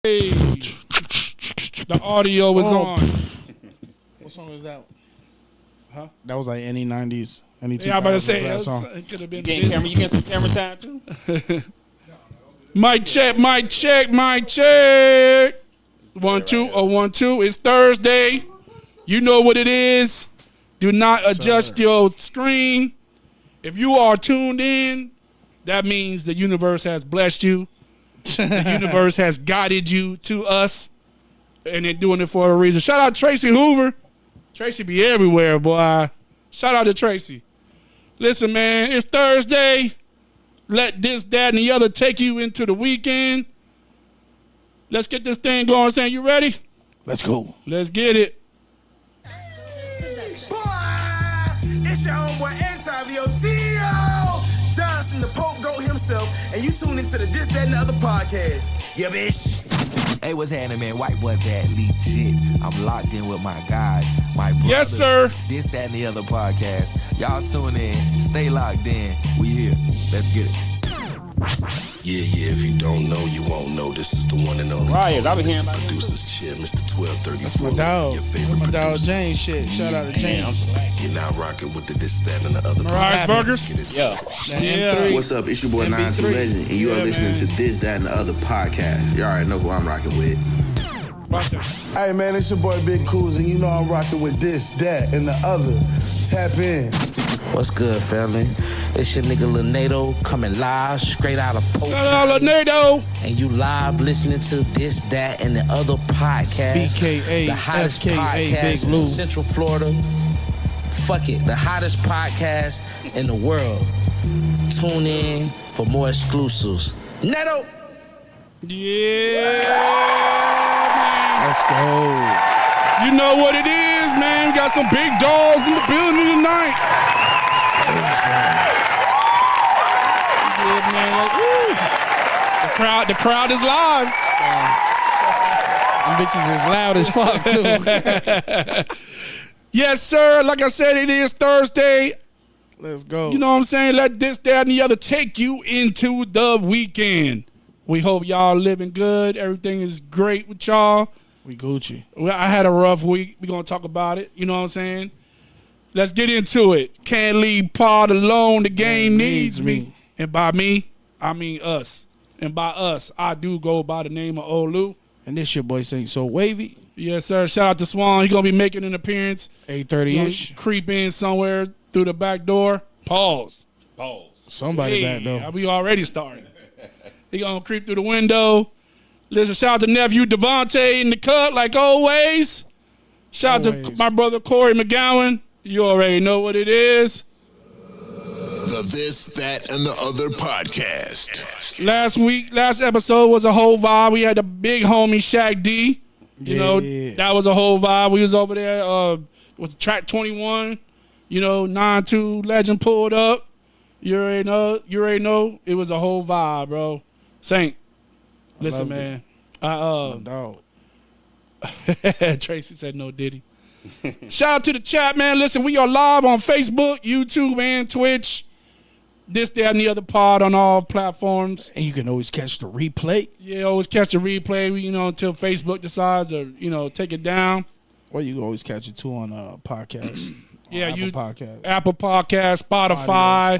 Hey, the audio is on. What song is that? Huh? That was like any 90s. Any 2000s Yeah, I'm about to say it could have been. You get some camera time too? Mic check, mic check, mic check. 1 2 or 1 2. It's Thursday. You know what it is. Do not adjust your screen. If you are tuned in, that means the universe has blessed you. The universe has guided you to us, and they're doing it for a reason. Shout out Tracy Hoover. Tracy be everywhere, boy. Shout out to Tracy. Listen, man, it's Thursday. Let this, that, and the other take you into the weekend. Let's get this thing going. Saying, you ready? Let's go. Let's get it. It's your homeboy Xavio Johnson, the Pope Goat himself, and you tune into the This, That, and the Other podcast. Yeah, bitch. Hey, what's happening, man? White boy bad lead shit. I'm locked in with my guys, my brothers. Yes, sir. This, that, and the other podcast. Y'all tune in. Stay locked in. We here. Let's get it. Yeah, if you don't know, you won't know. This is the one and only. Right, I've been hearing about producer's shit, Mr. 1234. That's my dog. Your favorite My dog producer. James shit. Shout out to James. You're now rocking with the This, That, and the Other. Mariah's Burgers? Yeah. Yeah. What's up? It's your boy MB3. 92 Legend, and you are Yeah, listening man. to This, That, and the Other podcast. You already know who I'm rocking with. Watch that. Hey, man, it's your boy Big Coos, and you know I'm rocking with This, That, and the Other. Tap in. What's good, family? It's your nigga Leonardo coming live straight out of Shout out Poach. Leonardo. And you live listening to This, That, and the Other podcast. BKA, the hottest FKA, podcast Big in Lou. Central Florida. Fuck it, the hottest podcast in the world. Tune in for more exclusives. Neto! Yeah, man. Let's go. You know what it is, man. We got some big dogs in the building tonight. Yeah, man. Woo. The crowd is live. Them bitches is loud as fuck, too. Yes, sir. Like I said, it is Thursday. Let's go. You know what I'm saying? Let this, that, and the other take you into the weekend. We hope y'all living good. Everything is great with y'all. We Gucci. Well, I had a rough week. We're going to talk about it. You know what I'm saying? Let's get into it. Can't leave Pod alone. The game needs me. And by me, I mean us. And by us, I do go by the name of Olu. And this your boy Saint So Wavy. Yes, sir. Shout out to Swan. He's going to be making an appearance. 8:30-ish. Creep in somewhere through the back door. Pause. Somebody back though. We already started. He going to creep through the window. Listen, shout out to nephew Vont'e in the cut, like always. Shout out to my brother Corey McGowan. You already know what it is. The This, That, and the Other podcast. Last episode was a whole vibe. We had the big homie Shaq D. You know, that was a whole vibe. We was over there with track 21. You know, 9-2 Legend pulled up. You already know. It was a whole vibe, bro. Saint, listen, man. Dog. Tracy said no Diddy. Shout out to the chat, man. Listen, we are live on Facebook, YouTube, and Twitch. This, that, and the other pod on all platforms. And you can always catch the replay. Yeah, always catch the replay, until Facebook decides to, take it down. Or you can always catch it too on podcast. Yeah, Apple Podcast. Apple Podcast, Spotify.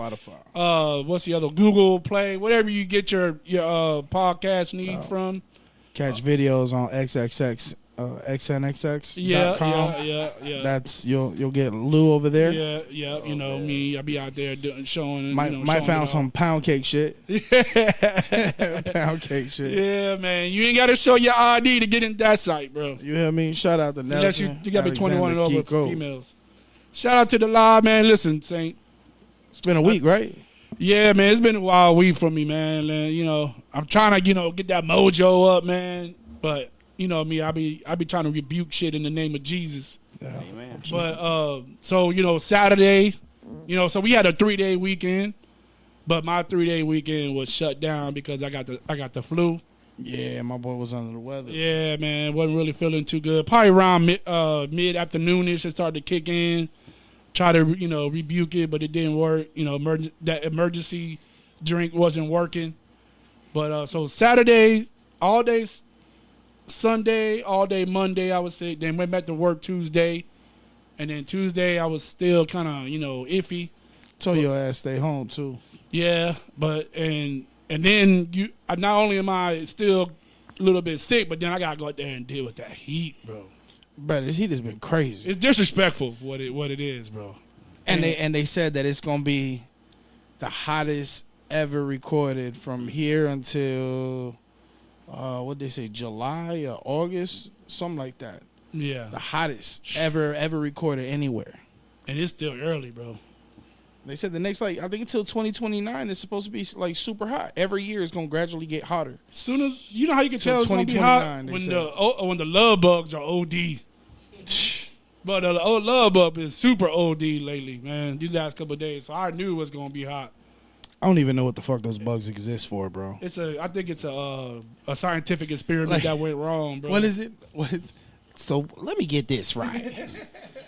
Spotify. What's the other? Google Play, whatever you get your podcast needs from. Catch videos on xnxx.com. Yeah. That's you'll get Lou over there. Yeah. Me, I be out there showing. Might found some pound cake shit. Pound cake shit. Yeah, man. You ain't got to show your ID to get in that site, bro. You hear me? Shout out to Unless Nelson. you got to be 21 and over Alexander for Kiko. females. Shout out to the live, man. Listen, Saint. It's been a week, right? Yeah, man. It's been a wild week for me, man. And, I'm trying to, get that mojo up, man. But me, I be trying to rebuke shit in the name of Jesus. Yeah. Amen. But so Saturday, so we had a 3-day weekend, but my 3-day weekend was shut down because I got the flu. Yeah, my boy was under the weather. Yeah, man, wasn't really feeling too good. Probably around mid afternoonish, it started to kick in. Try to rebuke it, but it didn't work. That emergency drink wasn't working. But so Saturday, all days. Sunday, all day Monday, I would say. Then went back to work Tuesday. And then Tuesday, I was still kind of, iffy. Told your ass stay home, too. Yeah, but, and then not only am I still a little bit sick, but then I got to go out there and deal with that heat, bro. But this heat has been crazy. It's disrespectful for what it is, bro. And they said that it's going to be the hottest ever recorded from here until, what they say, July or August, something like that. Yeah. The hottest ever recorded anywhere. And it's still early, bro. They said the next, I think until 2029, it's supposed to be, super hot. Every year it's going to gradually get hotter. Soon as, you know how you can tell it's going to be 2029, hot? When the love bugs are OD. But the love bug is super OD lately, man, these last couple of days. So I knew it was going to be hot. I don't even know what the fuck those bugs exist for, bro. I think it's a scientific experiment that went wrong, bro. What is it? So let me get this right.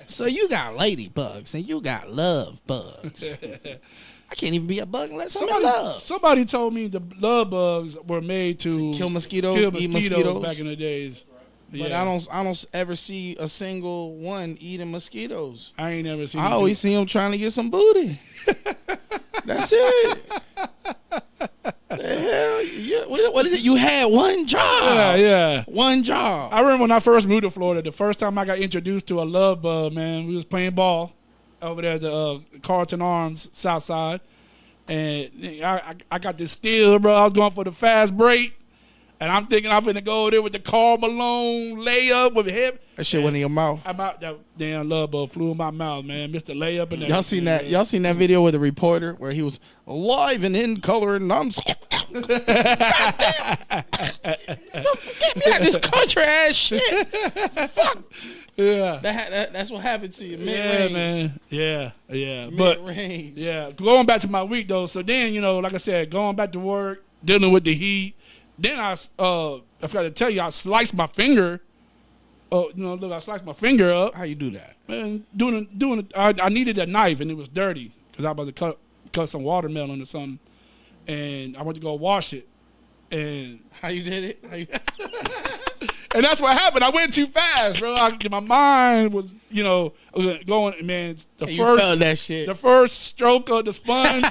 So you got ladybugs and you got love bugs. I can't even be a bug unless I'm in love. Somebody told me the love bugs were made to kill mosquitoes, eat mosquitoes back in the days. But I don't ever see a single one eating mosquitoes. I ain't never seen. I always see them trying to get some booty. That's it. The hell? Yeah. What is it? You had one job. Yeah. One job. I remember when I first moved to Florida, the first time I got introduced to a love bug, man, we was playing ball over there at the Carlton Arms South Side. And I got this steal, bro. I was going for the fast break. And I'm thinking I'm finna go there with the Karl Malone layup with hip. That shit went in your mouth. I'm out. That damn love bug flew in my mouth, man. Mr. Layup and that. Y'all seen that? Y'all seen that video with the reporter where he was live and in color and I'm goddamn. Get me out of this country ass shit. Fuck. Yeah. That's what happened to you. Yeah, man. Yeah. But mid-range. Yeah. Going back to my week though. So then, like I said, going back to work, dealing with the heat. Then I forgot to tell you, I sliced my finger. Look, I sliced my finger up. How you do that? Man, I needed a knife and it was dirty because I was about to cut some watermelon or something, and I went to go wash it. And how you did it? And that's what happened. I went too fast, bro. My mind was, going. Man, felt that shit. The first stroke of the sponge.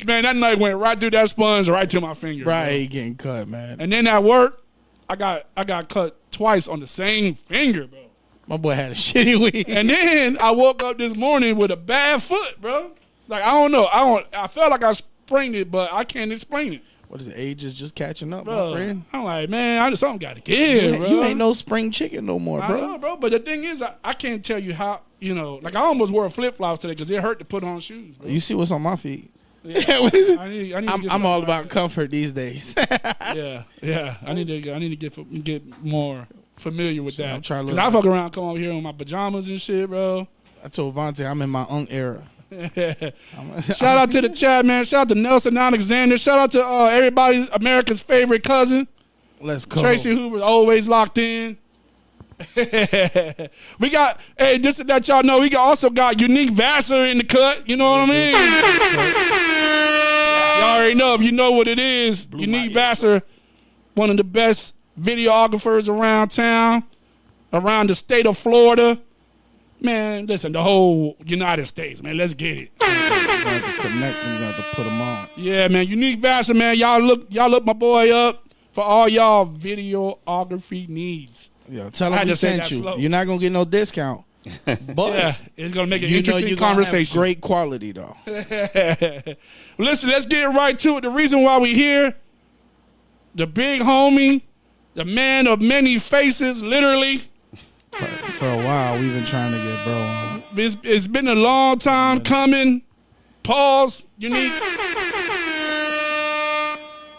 Man, that knife went right through that sponge, right to my finger. Right, getting cut, man. And then at work, I got cut twice on the same finger, bro. My boy had a shitty week. And then I woke up this morning with a bad foot, bro. Like I don't know, I felt like I sprained it, but I can't explain it. What is it? Age is just catching up, bro, my friend. I'm like, man, something got to give, bro. You ain't no spring chicken no more, bro. I know, bro. But the thing is, I can't tell you how. Like I almost wore flip flops today because it hurt to put on shoes, bro. You see what's on my feet? Yeah. What is it? I'm all about comfort these days. yeah. I need to get more familiar with that. I'm trying to because I fuck around, come over here in my pajamas and shit, bro. I told Vont'e I'm in my own era. Shout out to the chat, man. Shout out to Nelson Alexander. Shout out to everybody, America's favorite cousin. Let's go. Tracy Hoover's always locked in. We got, just to let y'all know, we also got Unique Vassar in the cut. You know what I mean? Y'all already know. If you know what it is, Unique Vassar, one of the best videographers around town, around the state of Florida. Man, listen, the whole United States, man. Let's get it. We have to connect them. We have to put them on. Yeah, man. Unique Vassar, man. Y'all look my boy up for all y'all videography needs. Yo, tell him we sent you. Slow. You're not gonna get no discount, but yeah, it's gonna make an interesting you're conversation. Gonna have great quality though. Listen, let's get right to it. The reason why we here, the big homie, the man of many faces, literally. For a while, we've been trying to get bro on. It's been a long time coming. Pause. Unique.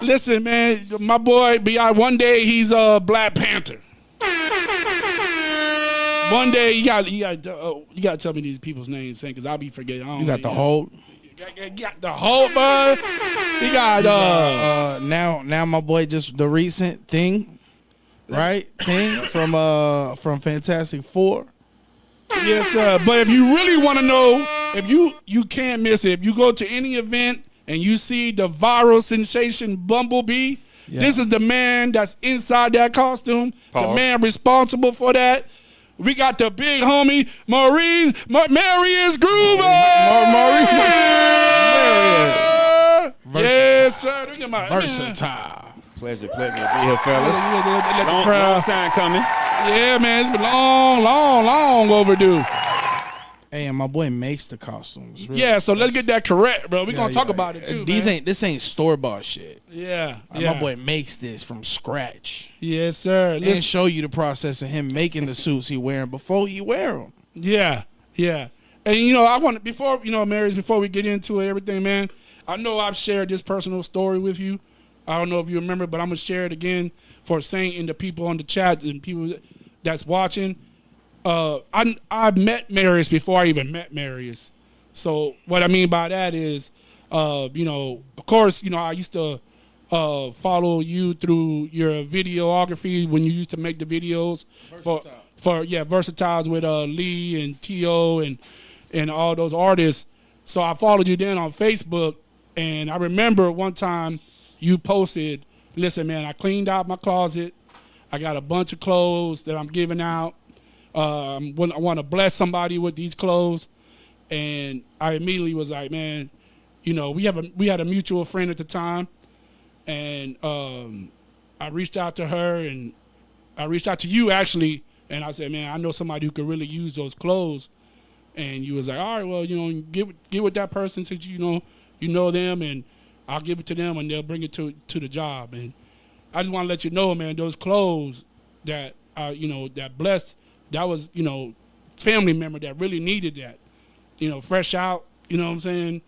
Listen, man, my boy, one day he's a Black Panther. One day you gotta tell me these people's names, because I'll be forgetting. You got the Hulk. You got the Hulk, bud. You got now my boy just the recent thing, right? Thing from Fantastic Four. Yes, sir. But if you really want to know, if you can't miss it. If you go to any event and you see the viral sensation Bumblebee, This is the man that's inside that costume. The Pause. man responsible for that. We got the big homie, Marius Groover. Yes, sir. Look at my Versatile. Pleasure to be here, fellas. Let the Long crowd. time coming. Yeah, man. It's been long overdue. Hey, and my boy makes the costumes. Really. Yeah, so let's get that correct, bro. We're going to talk Yeah. about it, too, This ain't store-bought shit. Yeah, My boy makes this from scratch. Yes, sir. And Listen, show you the process of him making the suits he wearing before he wear them. yeah. And, I want to, before we get into everything, man, I know I've shared this personal story with you. I don't know if you remember, but I'm going to share it again for Saint and the people on the chat and people that's watching. I met Marius before I even met Marius. So what I mean by that is, of course, I used to follow you through your videography when you used to make the videos for Versatiles with Lee and T.O. and all those artists. So I followed you then on Facebook, and I remember one time you posted, listen, man, I cleaned out my closet. I got a bunch of clothes that I'm giving out. I want to bless somebody with these clothes. And I immediately was like, man, we had a mutual friend at the time. And I reached out to her, and I reached out to you, actually. And I said, man, I know somebody who could really use those clothes. And you was like, all right, well, get with that person since you know them, and I'll give it to them, and they'll bring it to the job. And I just want to let you know, man, those clothes that that blessed, that was family member that really needed that, fresh out, you know what I'm saying,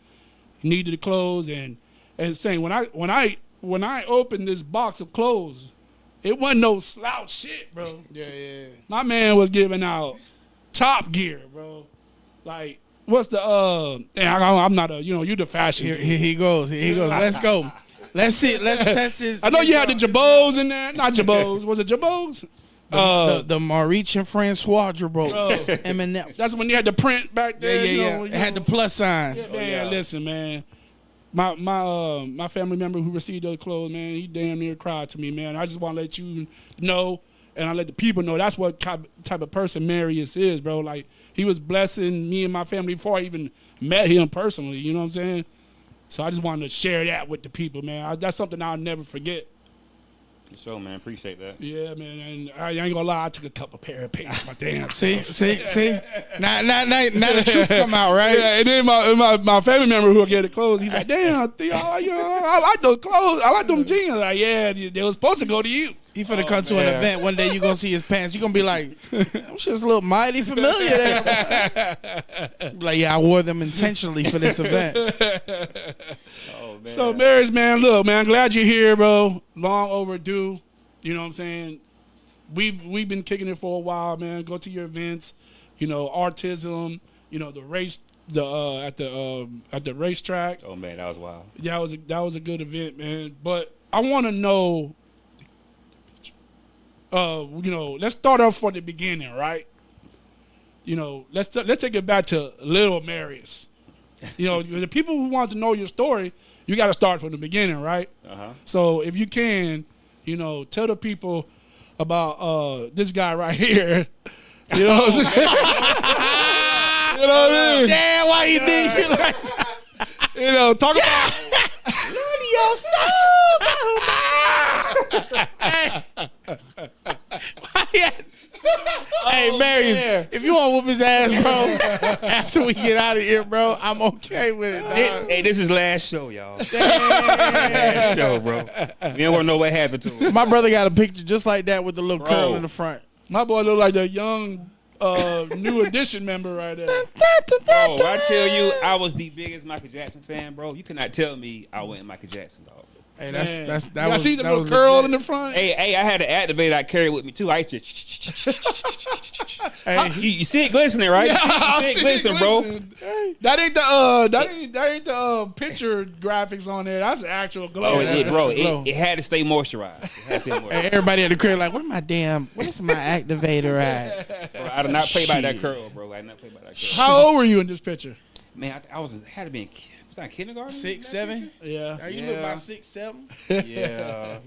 needed the clothes, and saying when I opened this box of clothes, it wasn't no slouch shit, bro. Yeah. My man was giving out top gear, bro. Like, what's the I'm not you the fashion. Here he goes. Let's go. Let's see. Let's test his. I know you had the Jabos in there. Not Jabos. Was it Jabos? The Maurice and Francois Jabot. Eminem. That's when you had the print back there. Yeah. It had the plus sign. Yeah, man, listen, man. My family member who received those clothes, man, he damn near cried to me, man. I just want to let you know, and I let the people know that's what type of person Marius is, bro. Like, he was blessing me and my family before I even met him personally. You know what I'm saying? So I just wanted to share that with the people, man. That's something I'll never forget. So, man, appreciate that. Yeah, man, and I ain't gonna lie, I took a couple pair of pants. My damn. See. Now the truth come out, right? Yeah, and then my family member who gave the clothes, he's like, "Damn, Theo, I like those clothes. I like them jeans." Like, yeah, they was supposed to go to you. He finna come to an event one day. You gonna see his pants. You gonna be like, "I'm just a little mighty familiar." There. Like, yeah, I wore them intentionally for this event. So, Marius, man, look, man, glad you're here, bro. Long overdue. You know what I'm saying? We've been kicking it for a while, man. Go to your events, autism, the race, at the racetrack. Oh man, that was wild. Yeah, that was a good event, man. But I want to know, let's start off from the beginning, right? Let's take it back to little Marius. The people who want to know your story, you got to start from the beginning, right? So if you can, tell the people about this guy right here. You know what I'm saying? You know what I mean? Damn, why you think you like that? Talk about Hey, Marius, if you want to whoop his ass, bro, after we get out of here, bro, I'm okay with it, dog. Hey, this is last show, y'all. Last show, bro. We don't want to know what happened to him. My brother got a picture just like that with the little curl in the front. my boy look like the young new edition member right there. Bro, I tell you, I was the biggest Michael Jackson fan, bro. You cannot tell me I wasn't Michael Jackson, dog. Hey, I see the little curl in the front. Hey, I had an activator I carried with me too. I used to. Hey, you see it glistening, right? Yeah, you see it glistening, bro. That ain't the picture graphics on there. That's the actual glow. Oh, it had to stay moisturized. It had to stay moisturized. Hey, everybody at the crib like, where's my activator at? Bro, I did not play by that curl, bro. I did not play by that curl. How old were you in this picture? Man, I had to be in Was that kindergarten? 6, 7. Yeah. You look about 6, 7. Yeah.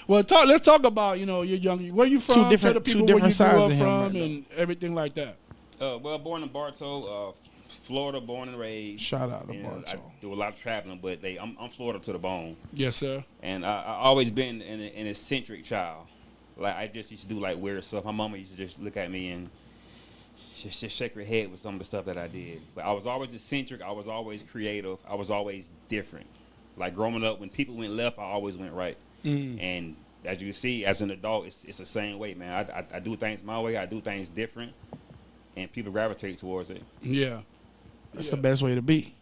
Well, let's talk about you're young. Where you from? Two Tell the people different where you sides grew of up him from right now. and everything like that. Well, born in Bartow, Florida, born and raised. Shout out to I Bartow. do a lot of traveling, but I'm Florida to the bone. Yes, sir. And I always been an eccentric child. Like I just used to do like weird stuff. My mama used to just look at me and just shake her head with some of the stuff that I did. But I was always eccentric. I was always creative. I was always different. Like growing up, when people went left, I always went right. And as you see, as an adult, it's the same way, man. I do things my way. I do things different, and people gravitate towards it. Yeah. That's the best way to be.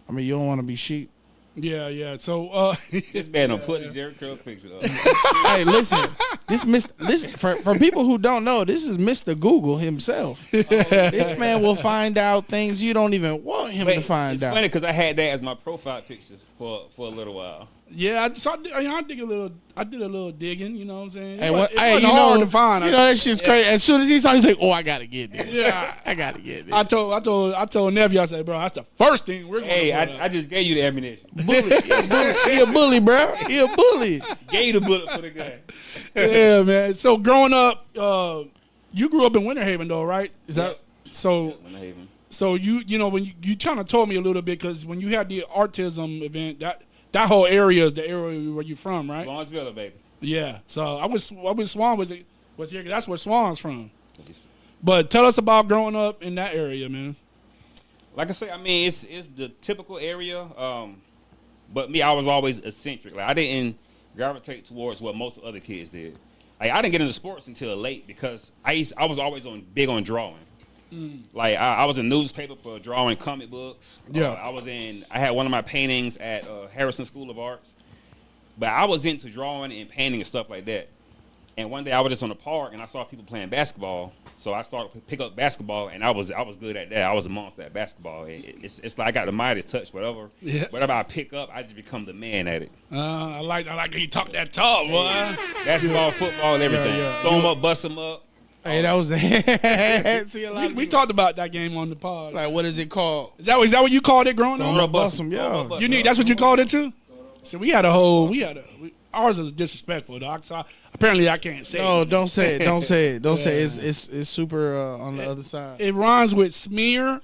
I mean, you don't want to be sheep. Yeah. So, This man don't put the Jerry Curl picture up. Hey, listen. Listen, for people who don't know, this is Mr. Google himself. This man will find out things you don't even want him to find it's out. funny because I had that as my profile picture for a little while. yeah, I did a little digging. You know what I'm saying? Hey, It what, wasn't hey, you hard know, to find. you know that shit's crazy. As soon as he saw, he's like, "Oh, I gotta get this. Yeah. I gotta get this." I told nephew, I said, bro, that's the first thing we're going Hey, to I just gave you the ammunition. He a bully, bro. He a bully. Gave you the bullet for the gun. Yeah, man. So growing up, you grew up in Winter Haven, though, right? Is that so? Winter Haven. So when you kind of told me a little bit because when you had the autism event, that whole area is the area where you're from, right? Lawrenceville, baby. Yeah. So I wish Swan was here. 'Cause that's where Swan's from. But tell us about growing up in that area, man. Like I say, I mean, it's the typical area. But me, I was always eccentric. Like I didn't gravitate towards what most other kids did. Like I didn't get into sports until late because I was always big on drawing. Like I was in newspaper for drawing comic books. Yeah. I had one of my paintings at Harrison School of Arts. But I was into drawing and painting and stuff like that. And one day I was just on the park and I saw people playing basketball. So I started to pick up basketball and I was good at that. I was a monster at basketball. It's like I got the Midas touch, whatever. Yeah. Whatever I pick up, I just become the man at it. I like how you talk that talk, boy. Basketball, football, and everything. Yeah. Throw them up, bust them up. Hey, that was see a lot of We people- talked about that game on the pod. like, what is it called? Is that what you called it growing Throw up? up, bust 'em, yeah. That's what you called it too? So ours is disrespectful, dog. So apparently I can't say No, it. don't say it. Don't say it. Don't say it. It's super on the other side. It rhymes with smear.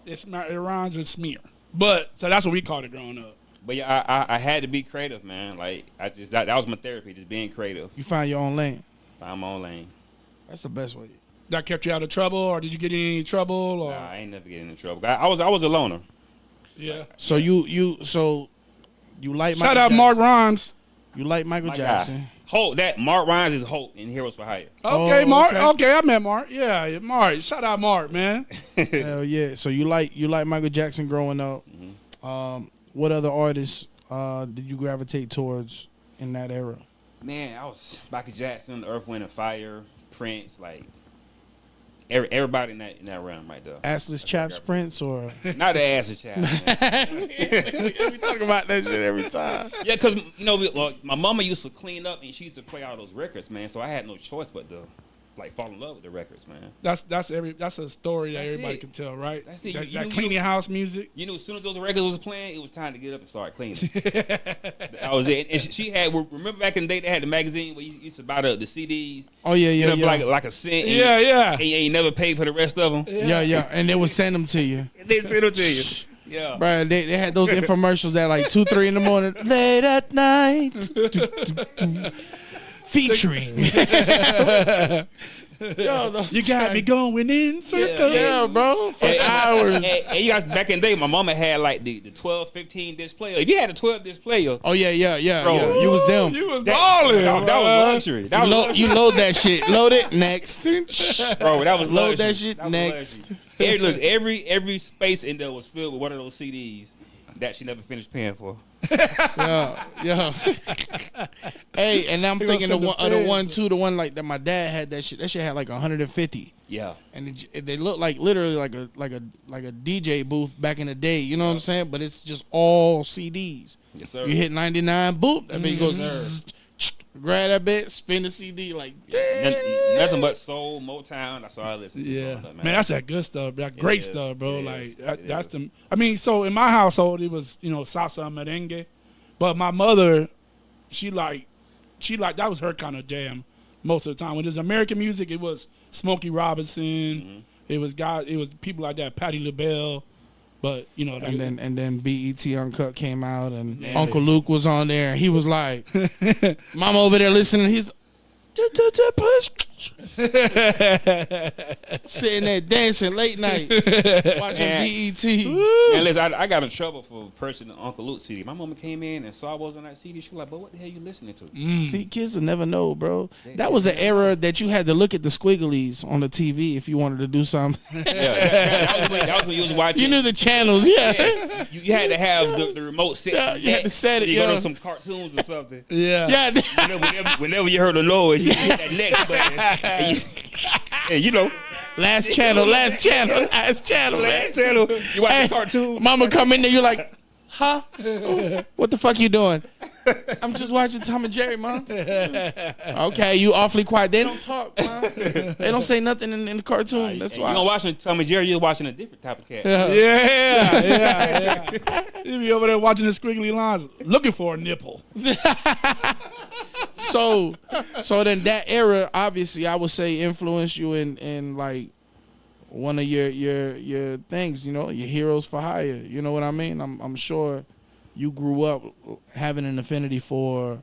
It rhymes with smear. But so that's what we called it growing up. But yeah, I had to be creative, man. Like that was my therapy, just being creative. You find your own lane. Find my own lane. That's the best way. That kept you out of trouble, or did you get in any trouble? Or Nah, I ain't never getting in trouble. I was a loner. yeah. So you like Shout Michael out Jackson. Mark Rhymes. You like Michael My Jackson. guy. Holt, that Mark Rhymes is Holt in Heroes for Hire. Okay, Oh, Mark. okay. Okay, I met Mark. Yeah, Mark. Shout out Mark, man. Hell yeah. So you like Michael Jackson growing up. What other artists did you gravitate towards in that era? Man, I was Michael Jackson, Earth, Wind and Fire, Prince, like everybody in that realm right there. Assless Chaps Prince or Not the ass child. Man. we talk about that shit every time. Yeah, because my mama used to clean up and she used to play all those records, man. So I had no choice but to fall in love with the records, man. That's a story that That's everybody it. can tell, right? That's it. That, You that know- cleaning house music. You know, as soon as those records was playing, it was time to get up and start cleaning. That was it. And she had. Remember back in the day, they had the magazine where you used to buy the CDs. Oh yeah, yeah, You know, yeah. like a cent. Yeah. And you ain't never paid for the rest of them. Yeah, and they would send them to you. They sent them to you. Yeah. Bro, they had those infomercials at like 2, 3 in the morning, late at night, featuring. Yo, You got me going in circles. yeah, bro, for hours. And you guys, back in the day, my mama had like the 12, 15 disc player. If you had a 12 disc player, Oh yeah, Bro. yeah. You was them. You was that balling. was luxury. That was luxury. You load that shit. Load it next. Bro, that was Load luxury. that shit was next. luxury. Every space in there was filled with one of those CDs that she never finished paying for. Yeah. Hey, and I'm He thinking gonna send the the one feds. too, the one like that my dad had that shit. That shit had like 150. Yeah. And they look like literally like a DJ booth back in the day. You know what I'm saying? But it's just all CDs. Yes, sir. You hit 99, boop, that bitch goes. Grab that bit, spin the CD like damn. Nothing but soul, Motown. That's all I listen to. Yeah, growing up, man, that's that good stuff. That great is. stuff, bro. It Like is. that's the. I mean, so in my household, it was salsa and merengue, but my mother, she like that was her kind of jam most of the time. When there's American music, it was Smokey Robinson. Mm-hmm. It was people like that, Patti LaBelle. But And then BET Uncut came out, and Man, Uncle Luke was on there, and he was like, "Mama over there listening." He's push, sitting there dancing late night, watching BET. Man, listen, I got in trouble for purchasing the Uncle Luke CD. My mama came in and saw I was on that CD. She was like, "But what the hell you listening to?" See, kids will never know, bro. That was an era that you had to look at the squigglies on the TV if you wanted to do something. that was when you was watching. You knew the channels, yeah. Yes. You had to have the remote set. Yeah, you had to set it, You go yeah. to some cartoons or something. yeah. Yeah, Whenever you heard the noise, you hit that next button. And you know, last channel, man. last channel. You watch the cartoon. Mama come in there, you're like, huh? What the fuck you doing? I'm just watching Tom and Jerry, Mom. Okay, you awfully quiet. They don't talk, Mom. They don't say nothing in the cartoon. That's You why. don't watching Tom and Jerry, you're watching a different type of cat. Yeah. You be over there watching the squiggly lines, looking for a nipple. So then that era, obviously, I would say influenced you in like one of your things, your heroes for hire. You know what I mean? I'm sure you grew up having an affinity for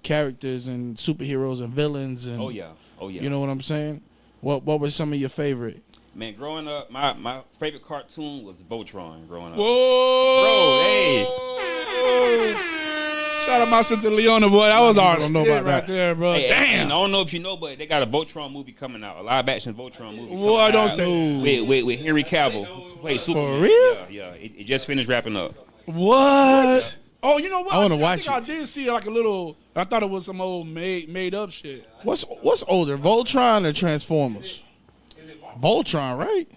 characters and superheroes and villains and Oh yeah. you know what I'm saying? What were some of your favorite? Man, growing up, my favorite cartoon was Voltron. Growing up, Whoa, hey. Shout out my sister Leona, boy. That was our don't know shit about right that. there, bro. Hey, Damn. and I don't know if you know, but they got a Voltron movie coming out, a live action Voltron movie. Boy, coming don't out say with Henry Cavill who plays Superman. real? Yeah. It just finished wrapping up. What? Oh, you know what? I wanna think watch I it. did see like a little. I thought it was some old made up shit. What's older, Voltron or Transformers? Voltron, right?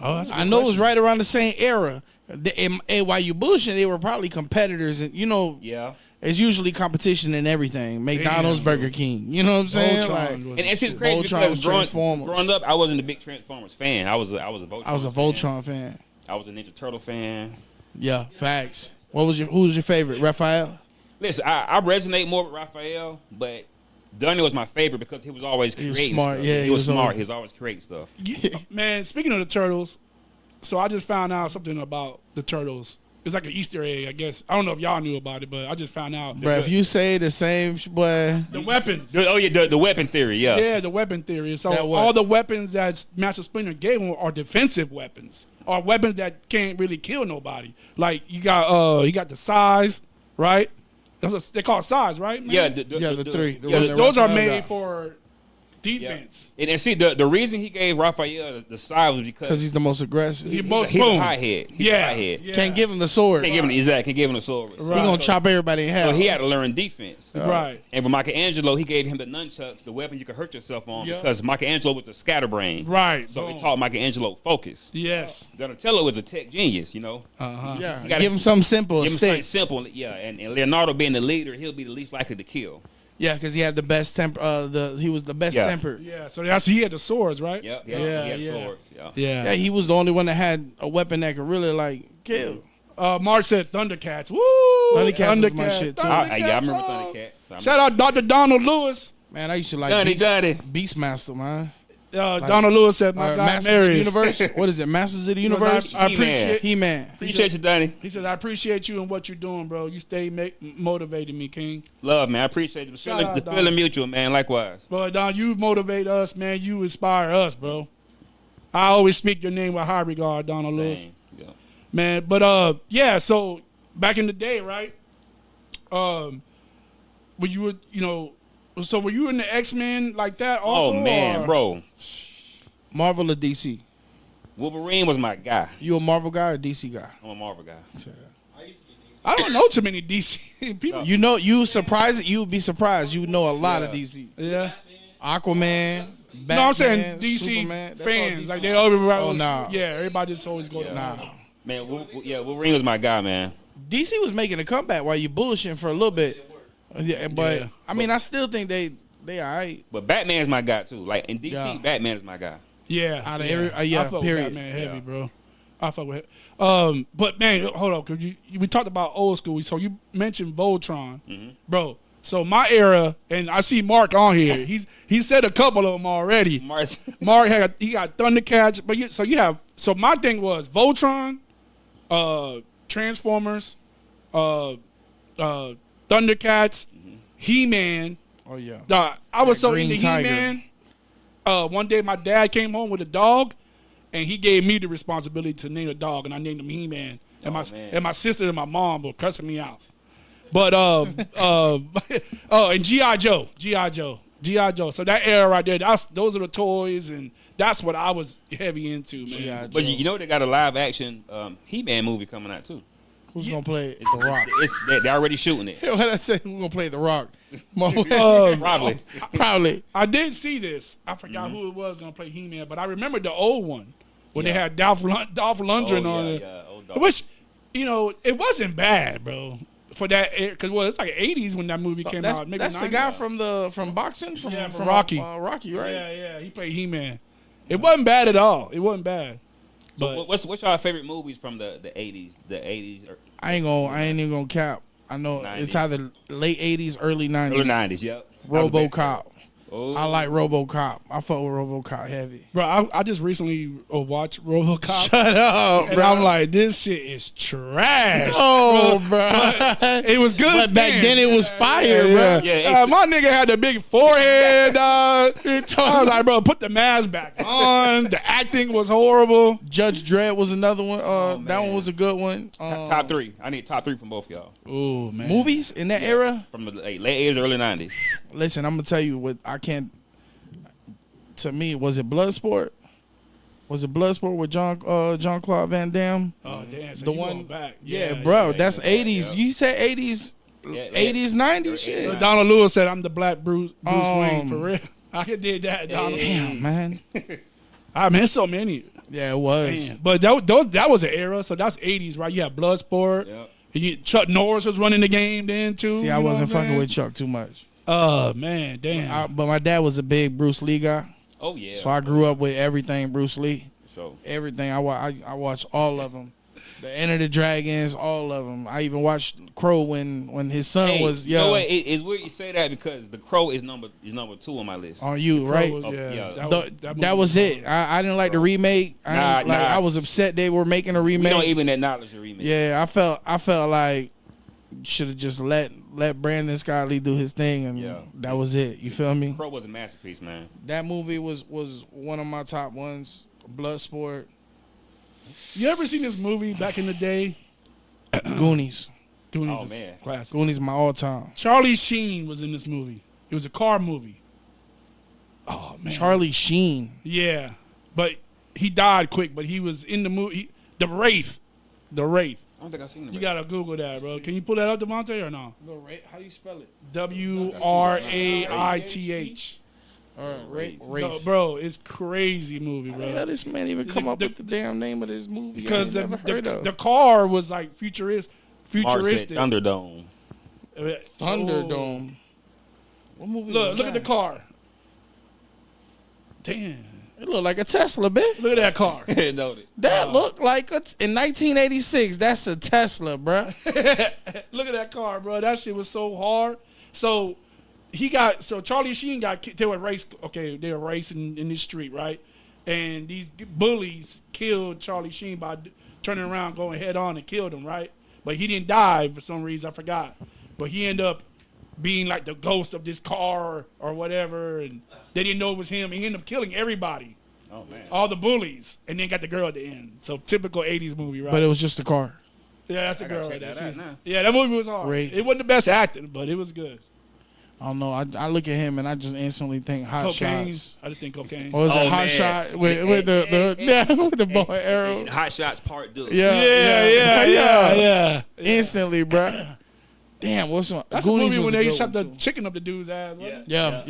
Oh, that's a good I know it was question. right around the same era. While you bullshitting, they were probably competitors, and Yeah. it's usually competition in everything. McDonald's, Burger King. You know what I'm saying? Voltron Like, was- And it's just crazy Voltron because was Transformers. growing up, I wasn't a big Transformers fan. I was a Voltron. I was a Voltron fan. I was a Ninja Turtle fan. Yeah, facts. Who was your favorite? Raphael? Listen, I resonate more with Raphael, but Donnie was my favorite because he was always He was creating smart, stuff. yeah, he he was was smart. always- He was always creating stuff. Man, speaking of the turtles, so I just found out something about the turtles. It's like an Easter egg, I guess. I don't know if y'all knew about it, but I just found out. Bro, if you say the same, boy. The weapons. Oh yeah, the weapon theory. Yeah. Yeah, the weapon theory. So That what? all the weapons that Master Splinter gave him are defensive weapons, or weapons that can't really kill nobody. Like you got the size, right? They call it size, right? Man? Yeah, the three. The yeah, ones that those are Raphael made got. for defense. And see, the reason he gave Raphael the size was Because he's the most aggressive. He's most he's a boom. hothead. He's Yeah. a hothead. Yeah. Can't give him the sword. Can't give him can't give him the sword. He gonna chop everybody in half. So he had to learn defense. Right. And with Michelangelo, he gave him the nunchucks, the weapon you could hurt yourself on, Yeah. because Michelangelo was a scatterbrain. Right. So Boom. it taught Michelangelo focus. Yes. Donatello was a tech genius, you know. Yeah, You gotta- give him something simple. A Give him something stick. simple, yeah. And Leonardo being the leader, he'll be the least likely to kill. Yeah, because he had the best temper. He was the best Yeah. tempered. Yeah. So he had the swords, right? Yep. Yeah. He had Yeah. swords. Yeah. Yeah. Yeah, he was the only one that had a weapon that could really like kill. Mark said Thundercats. Woo! Thundercats was my shit, too. I remember oh. Thundercats. Shout out Dr. Donald Lewis. Man, I used to like Donnie. Beastmaster, man. Donald Lewis said my guy Masters of the Marius. Universe. What is it? Masters of the Universe. I He-Man. appreciate. He-Man. Appreciate you, Donnie. He says I appreciate you and what you're doing, bro. You stay motivating me, King. Love, man. I appreciate it. Shout out, The Don. feeling mutual, man. Likewise. Bro, Don, you motivate us, man. You inspire us, bro. I always speak your name with high regard, Donald Lewis. Same. Yeah. Man, but yeah, so back in the day, right? When you were, so were you in the X-Men like that also? Oh man, or- bro. Marvel or DC? Wolverine was my guy. You a Marvel guy or DC guy? I'm a Marvel guy. I don't know too many DC people. You know, you would be surprised. You know a lot of DC. Yeah. Aquaman. Batman, No, I'm saying DC Superman. That's all fans. DC. Like they everybody. Oh, nah. Yeah, everybody just always go to Nah. Man, Wolverine was my guy, man. DC was making a comeback while you bullshitting for a little bit. Yeah, but Yeah. I mean, I still think they all right. But Batman's my guy too. Like in DC, Yeah. Batman is my guy. Yeah, Out of yeah. every- yeah, I fuck period. with Batman heavy, Yeah. bro. I fuck with it. But man, hold on, cause we talked about old school. So you mentioned Voltron, bro. So my era, and I see Mark on here. He said a couple of them already. Mars. Mark he got Thundercats, but so my thing was Voltron, Transformers, Thundercats, He-Man. Oh yeah. I was That so Green into Tiger. He-Man. One day my dad came home with a dog, and he gave me the responsibility to name a dog, and I named him He-Man. And man. my sister and my mom were cussing me out. But and G.I. Joe. So that era right there, those are the toys, and that's what I was heavy into, man. G.I. But Joe. you know they got a live action He-Man movie coming out too. Who's gonna play The Rock? They're already shooting it. What I say? Who's gonna play The Rock? Probably. Probably. I did see this. I forgot who it was going to play He-Man, but I remember the old one when they had Dolph Lundgren on it. Old dog. Which, it wasn't bad, bro. For that, because it's like 80s when that movie came out. Maybe That's the 90s. guy from boxing from Rocky. Rocky, right? Yeah, he played He-Man. It wasn't bad at all. It wasn't bad. So what's y'all favorite movies from the 80s? The 80s or I ain't even gonna cap. I know 90s. it's either late 80s, early 90s. early 90s? Yep. That was the best. RoboCop. Oh. I like RoboCop. I fuck with RoboCop heavy. Bro, I just recently watched RoboCop. Shut up, And bro. I'm like, this shit is trash. Oh, bro. It was good. But back then it was fire, bro. Yeah, My nigga had the big forehead. I was like, bro, put the mask back on. The acting was horrible. Judge Dredd was another one. That one was a good one. Top three. I need top three from both y'all. Oh man, Movies in that era. From the late 80s, early 90s. Listen, I'm gonna tell you what I can't. To me, was it Bloodsport? Was it Bloodsport with Jean-Claude Van Damme? Oh damn, so The you one- going back? Yeah, bro, that's 80s. yeah. You said 80s, Yeah, 80s, 90s shit. Yeah. Donald Lewis said, "I'm the Black Bruce Wayne for real." I could did that. Donald. Damn, man. I mean, so many. Yeah, it was. Man. But that was an era. So that's 80s, right? You had Bloodsport. Yep. And Chuck Norris was running the game then too. See, I wasn't fucking with Chuck too much. Oh man, damn. But my dad was a big Bruce Lee guy, Oh, yeah. so I grew up with everything Bruce Lee. So, Everything. I watched all of them. The Enter the Dragons, all of them. I even watched Crow when his son hey, was you know what? It's weird you say that because The Crow is number 2 on my list. on you, right? Crow was- yeah. That was it. I didn't like the remake. I was upset they were making a We remake. don't even acknowledge the remake. Yeah, I felt like should have just let Brandon Scott Lee do his thing, and Yeah. that was it. You feel me? Crow was a masterpiece, man. That movie was one of my top ones. Bloodsport, You ever seen this movie back in the day? Goonies. Goonies Oh, is man. classic. Goonies, my all time. Charlie Sheen was in this movie. It was a car movie. Oh man, Charlie Sheen. Yeah, but he died quick. But he was in the movie. The Wraith. The Wraith. I don't think I've seen it. You gotta Google that, bro. Can you pull that up, Devontae, or no? How do you spell it? WRAITH. Wraith. No, bro, it's crazy movie, How the hell bro. this man even come up with the damn name of this movie? Because I ain't never heard of. the car was like Mark said futuristic. Thunderdome. Thunderdome. What movie? Look was at the that? car. Damn. It looked like a Tesla, bitch. Look at that car. Noted. That looked like in 1986. That's a Tesla, bruh. Look at that car, bro. That shit was so hard. So Charlie Sheen they were racing in the street, right? And these bullies killed Charlie Sheen by turning around, going head on and killed him, right? But he didn't die for some reason, I forgot. But he ended up being like the ghost of this car or whatever, and they didn't know it was him. He ended up killing everybody, Oh, man. all the bullies, and then got the girl at the end. So typical 80s movie, right? But it was just a car. Yeah, that's a I gotta girl check right that there. out See? now. Yeah, that movie was hard. Wraith. It wasn't the best acting, but it was good. I don't know. I look at him and I just instantly think Hot Cocaine. Shots. I just think cocaine. Or is Oh, it Hot man. Shot with the bow and arrow? Hot Shots Part 2. Yeah. Instantly, bruh. Damn, what's one? That's Goonies a movie was when a they good shot the one, too. chicken up the dude's ass. wasn't it? Yeah.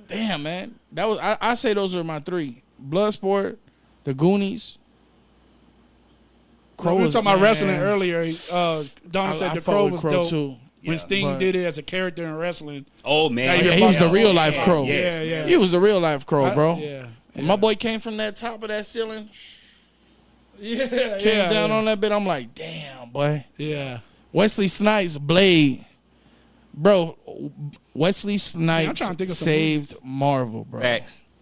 Damn, man. That was I say those are my three: Bloodsport, The Goonies, Crow we were was talking about man, wrestling earlier. Donna said I the fuck Crow with was Crow dope. too. When Sting but- did it as a character in wrestling. Oh man, Yeah, he was the real life yeah, Crow. yes, Yeah. He was the real life Crow, bro. Yeah. When my boy came from that top of that ceiling, Yeah. came down on that bit, I'm like, damn, boy. Yeah. Wesley Snipes, Blade. Bro, Wesley Snipes trying to think of some saved Marvel, bro.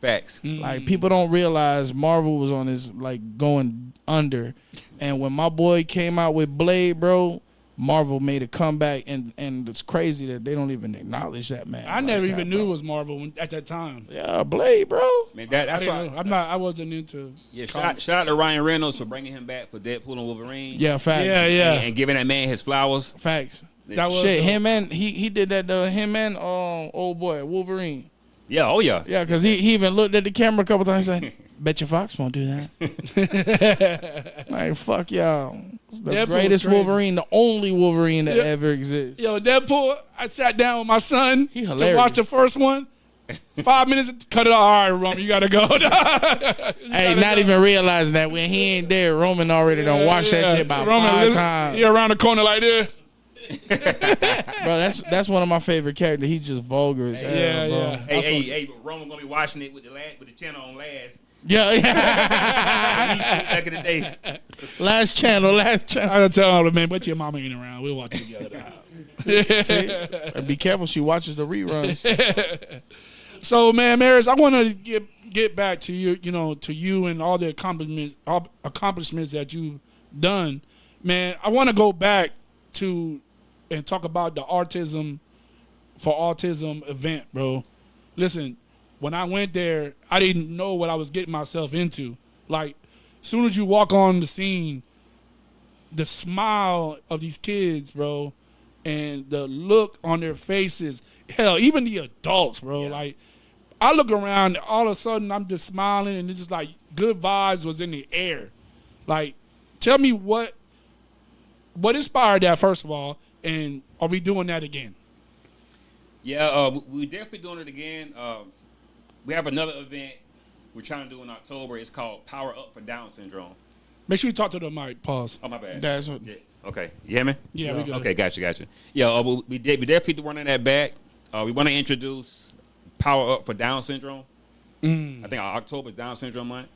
Facts. Like, people don't realize Marvel was on his, like, going under. And when my boy came out with Blade, bro, Marvel made a comeback. And it's crazy that they don't even acknowledge that, man. I never even knew it was Marvel at that time. Yeah, Blade, bro. Man, I that's didn't why. know. I wasn't into. Yeah, shout out to Ryan Reynolds for bringing him back for Deadpool and Wolverine. Yeah, facts. Yeah. And giving that man his flowers. Facts. That was Shit, dope. him and he did that. Him and old boy Wolverine. Yeah, oh yeah. Yeah, because he even looked at the camera a couple times and said, bet your Fox won't do that. Like, fuck y'all. It's the Deadpool greatest was crazy. Wolverine, the only Wolverine that Yeah. ever exists. Yo, Deadpool, I sat down with my son He to hilarious. watch the first one. 5 minutes, cut it off. All right, Roman, you got to go. Hey, not even realizing that when he ain't there, Roman already done watched that shit about Roman, 5 times. He around the corner like this. Bro, that's one of my favorite characters. He's just vulgar as hell, Yeah, bro. yeah. Hey, Roman gonna be watching it with the channel on last. Yeah. Back in the day. Last channel. I gotta tell her, man, but your mama ain't around. We'll watch it together. See? And be careful, she watches the reruns. So, man, Maris, I want to get back to you, to you and all the accomplishments that you've done. Man, I want to go back to and talk about the Autism for Autism event, bro. Listen, when I went there, I didn't know what I was getting myself into. Like, as soon as you walk on the scene, the smile of these kids, bro, and the look on their faces, hell, even the adults, bro. Yeah. Like, I look around, and all of a sudden, I'm just smiling, and it's just like good vibes was in the air. Like, tell me what inspired that, first of all, and are we doing that again? Yeah, we definitely doing it again. We have another event we're trying to do in October. It's called Power Up for Down Syndrome. Make sure you talk to the mic. Pause. Oh, my bad. That's what. Yeah. Okay. You hear me? Yeah, we good. Okay, gotcha. Yeah, we definitely running that back. We want to introduce Power Up for Down Syndrome. I think October is Down Syndrome month.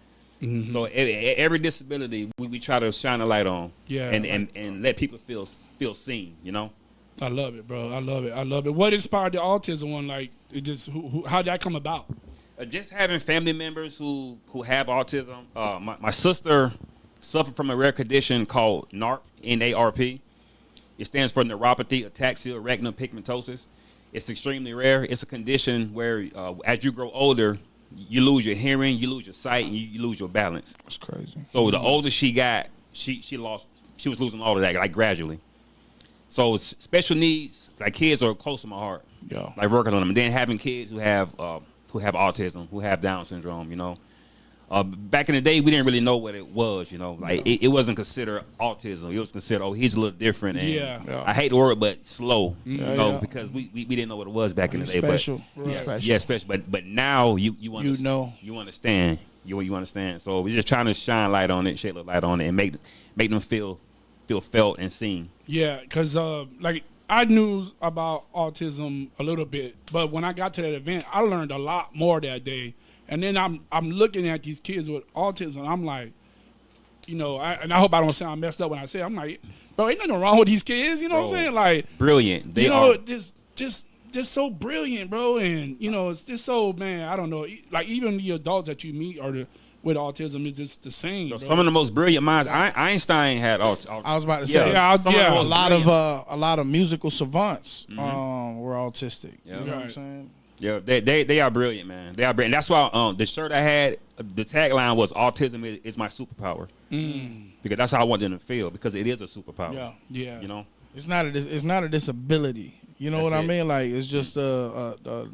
Mm-hmm. So every disability we try to shine a light on. Yeah. And let people feel seen. I love it, bro. I love it. What inspired the autism one? Like, it just how'd that come about? Just having family members who have autism. My sister suffered from a rare condition called NARP, N-A-R-P. It stands for neuropathy, ataxia, retinal pigmentosis. It's extremely rare. It's a condition where as you grow older, you lose your hearing, you lose your sight, and you lose your balance. That's crazy. So the older she got, she was losing all of that, like gradually. So special needs, like kids are close to my heart. Yeah. Like working on them. And then having kids who have autism, who have Down syndrome, Back in the day, we didn't really know what it was, Like it wasn't considered autism. It was considered, he's a little different. And Yeah. I hate the word, but slow, Yeah. because we didn't know what it was back in the day. Special. But, He's special. Yeah, special. But now you understand. know. You understand. You understand. So we're just trying to shine light on it, shed a light on it, and make them feel felt and seen. Yeah, because like I knew about autism a little bit, but when I got to that event, I learned a lot more that day. And then I'm looking at these kids with autism. I'm like, and I hope I don't sound messed up when I say it. I'm like, bro, ain't nothing wrong with these kids. You know what I'm Bro, saying? Like, brilliant. They are. just so brilliant, bro. And it's just so, man, I don't know. Like, even the adults that you meet with autism is just the same. So bro. some of the most brilliant minds. Einstein had autism. I was about to say, Yeah, some of the most a lot of musical savants were autistic. Yeah. You know what I'm Right. saying? Yeah, they are brilliant, man. They are brilliant. That's why the shirt I had, the tagline was "Autism is my superpower," because that's how I want them to feel. Because it is a superpower. Yeah. It's not a disability. You know That's what I it. mean? Like, it's just a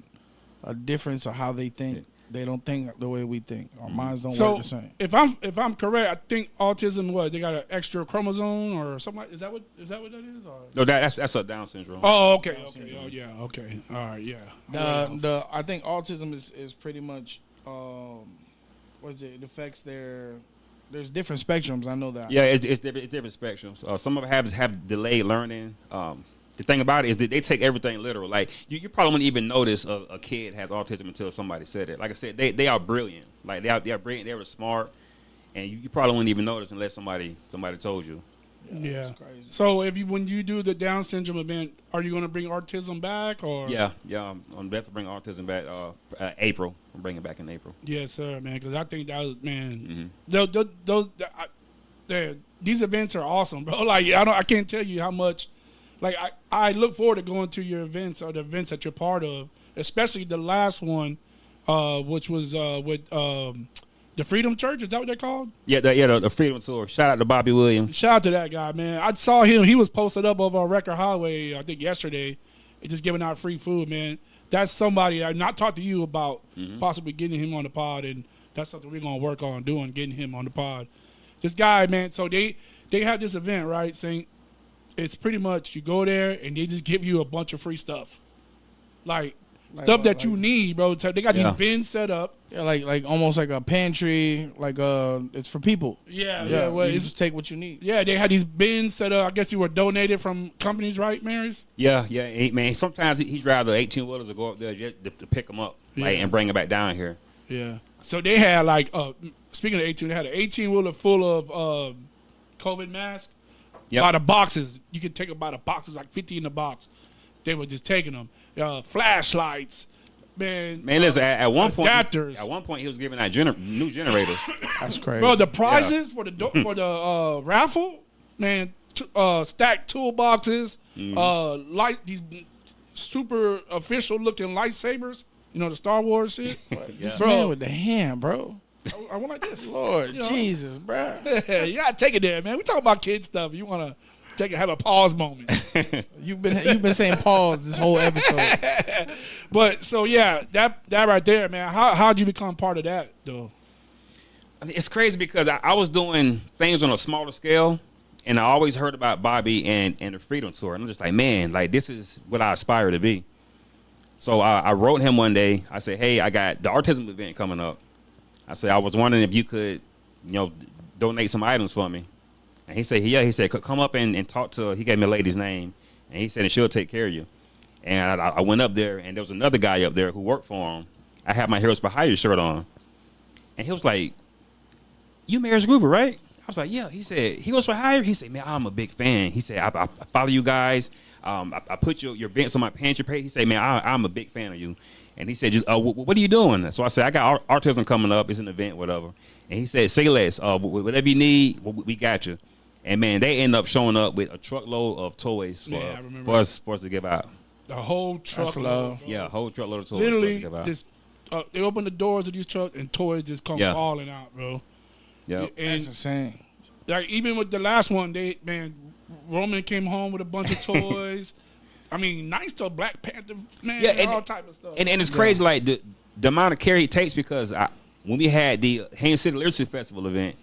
difference of how they think. They don't think the way we think. Our minds don't So work the same. if I'm correct, I think autism, they got an extra chromosome or something. Is that what that is? Or? No, that's a Down syndrome. Oh, okay. Oh, yeah. Okay. All right. Yeah. I think autism is pretty much what is it? It affects their There's different spectrums. I know that. Yeah, it's different spectrums. Some of them have delayed learning. The thing about it is that they take everything literal. Like you probably wouldn't even notice a kid has autism until somebody said it. Like I said, they are brilliant. Like they are brilliant. They were smart, and you probably wouldn't even notice unless somebody told you. Yeah. So when you do the Down syndrome event, are you going to bring autism back or? Yeah. I'm definitely bringing autism back. April. I'm bringing it back in April. Yes, sir, man. Because I think that was, man. Mm-hmm. These events are awesome, bro. Like I can't tell you how much. Like I look forward to going to your events or the events that you're part of, especially the last one, which was with the Freedom Church. Is that what they're called? Yeah, the Freedom Tour. Shout out to Bobby Williams. Shout out to that guy, man. I saw him. He was posted up over on Record Highway, I think yesterday, just giving out free food, man. That's somebody I've not talked to you about possibly getting him on the pod, and that's something we're going to work on doing, getting him on the pod. This guy, man, so they have this event, right, saying it's pretty much you go there and they just give you a bunch of free stuff. Like stuff that you need, bro. So they got these bins set up. Yeah, like almost like a pantry, like it's for people. Yeah. Well, you just take what you need. Yeah, they had these bins set up. I guess you were donated from companies, right, Marys? Yeah, man. Sometimes he'd rather 18-wheelers to go up there just to pick them up and bring them back down here. Yeah. So they had speaking of 18, they had an 18-wheeler full of COVID masks. Yep. By the boxes. You could take them by the boxes, like 50 in the box. They were just taking them. Flashlights. Man, listen. At one point, adapters. At one point, he was giving out new generators. That's crazy, bro. The prizes for the raffle, man. Stacked toolboxes, these super official looking lightsabers. You know the Star Wars shit. This man with the hand, bro. I want like this. Lord Jesus, bro. You gotta take it there, man. We talking about kid stuff. You wanna have a pause moment. You've been saying pause this whole episode. But so yeah, that right there, man. How'd you become part of that though? I mean, it's crazy because I was doing things on a smaller scale, and I always heard about Bobby and the Freedom Tour, and I'm just like, man, like this is what I aspire to be. So I wrote him one day. I said, hey, I got the autism event coming up. I said, I was wondering if you could, donate some items for me. And he said, yeah. He said, come up and talk to her. He gave me a lady's name. And he said, and she'll take care of you. And I went up there, and there was another guy up there who worked for him. I had my Heroes for Hire shirt on. And he was like, you Mayor's Groover, right? I was like, yeah. He said, Heroes for Hire? He said, man, I'm a big fan. He said, I follow you guys. I put your events on my pantry page. He said, man, I'm a big fan of you. And he said, what are you doing? So I said, I got autism coming up. It's an event, whatever. And he said, say less. Whatever you need, we got you. And, man, they end up showing up with a truckload of toys for us to give out. The whole truckload. Yeah, a whole truckload of toys literally, for us to give out. they open the doors of these trucks and toys just come falling out, bro. Yeah, that's insane. Like, even with the last one, Roman came home with a bunch of toys. I mean, nice to Black Panther, man, and all type of stuff. And it's crazy, like, the amount of care it takes because when we had the Haines City Literacy Festival event,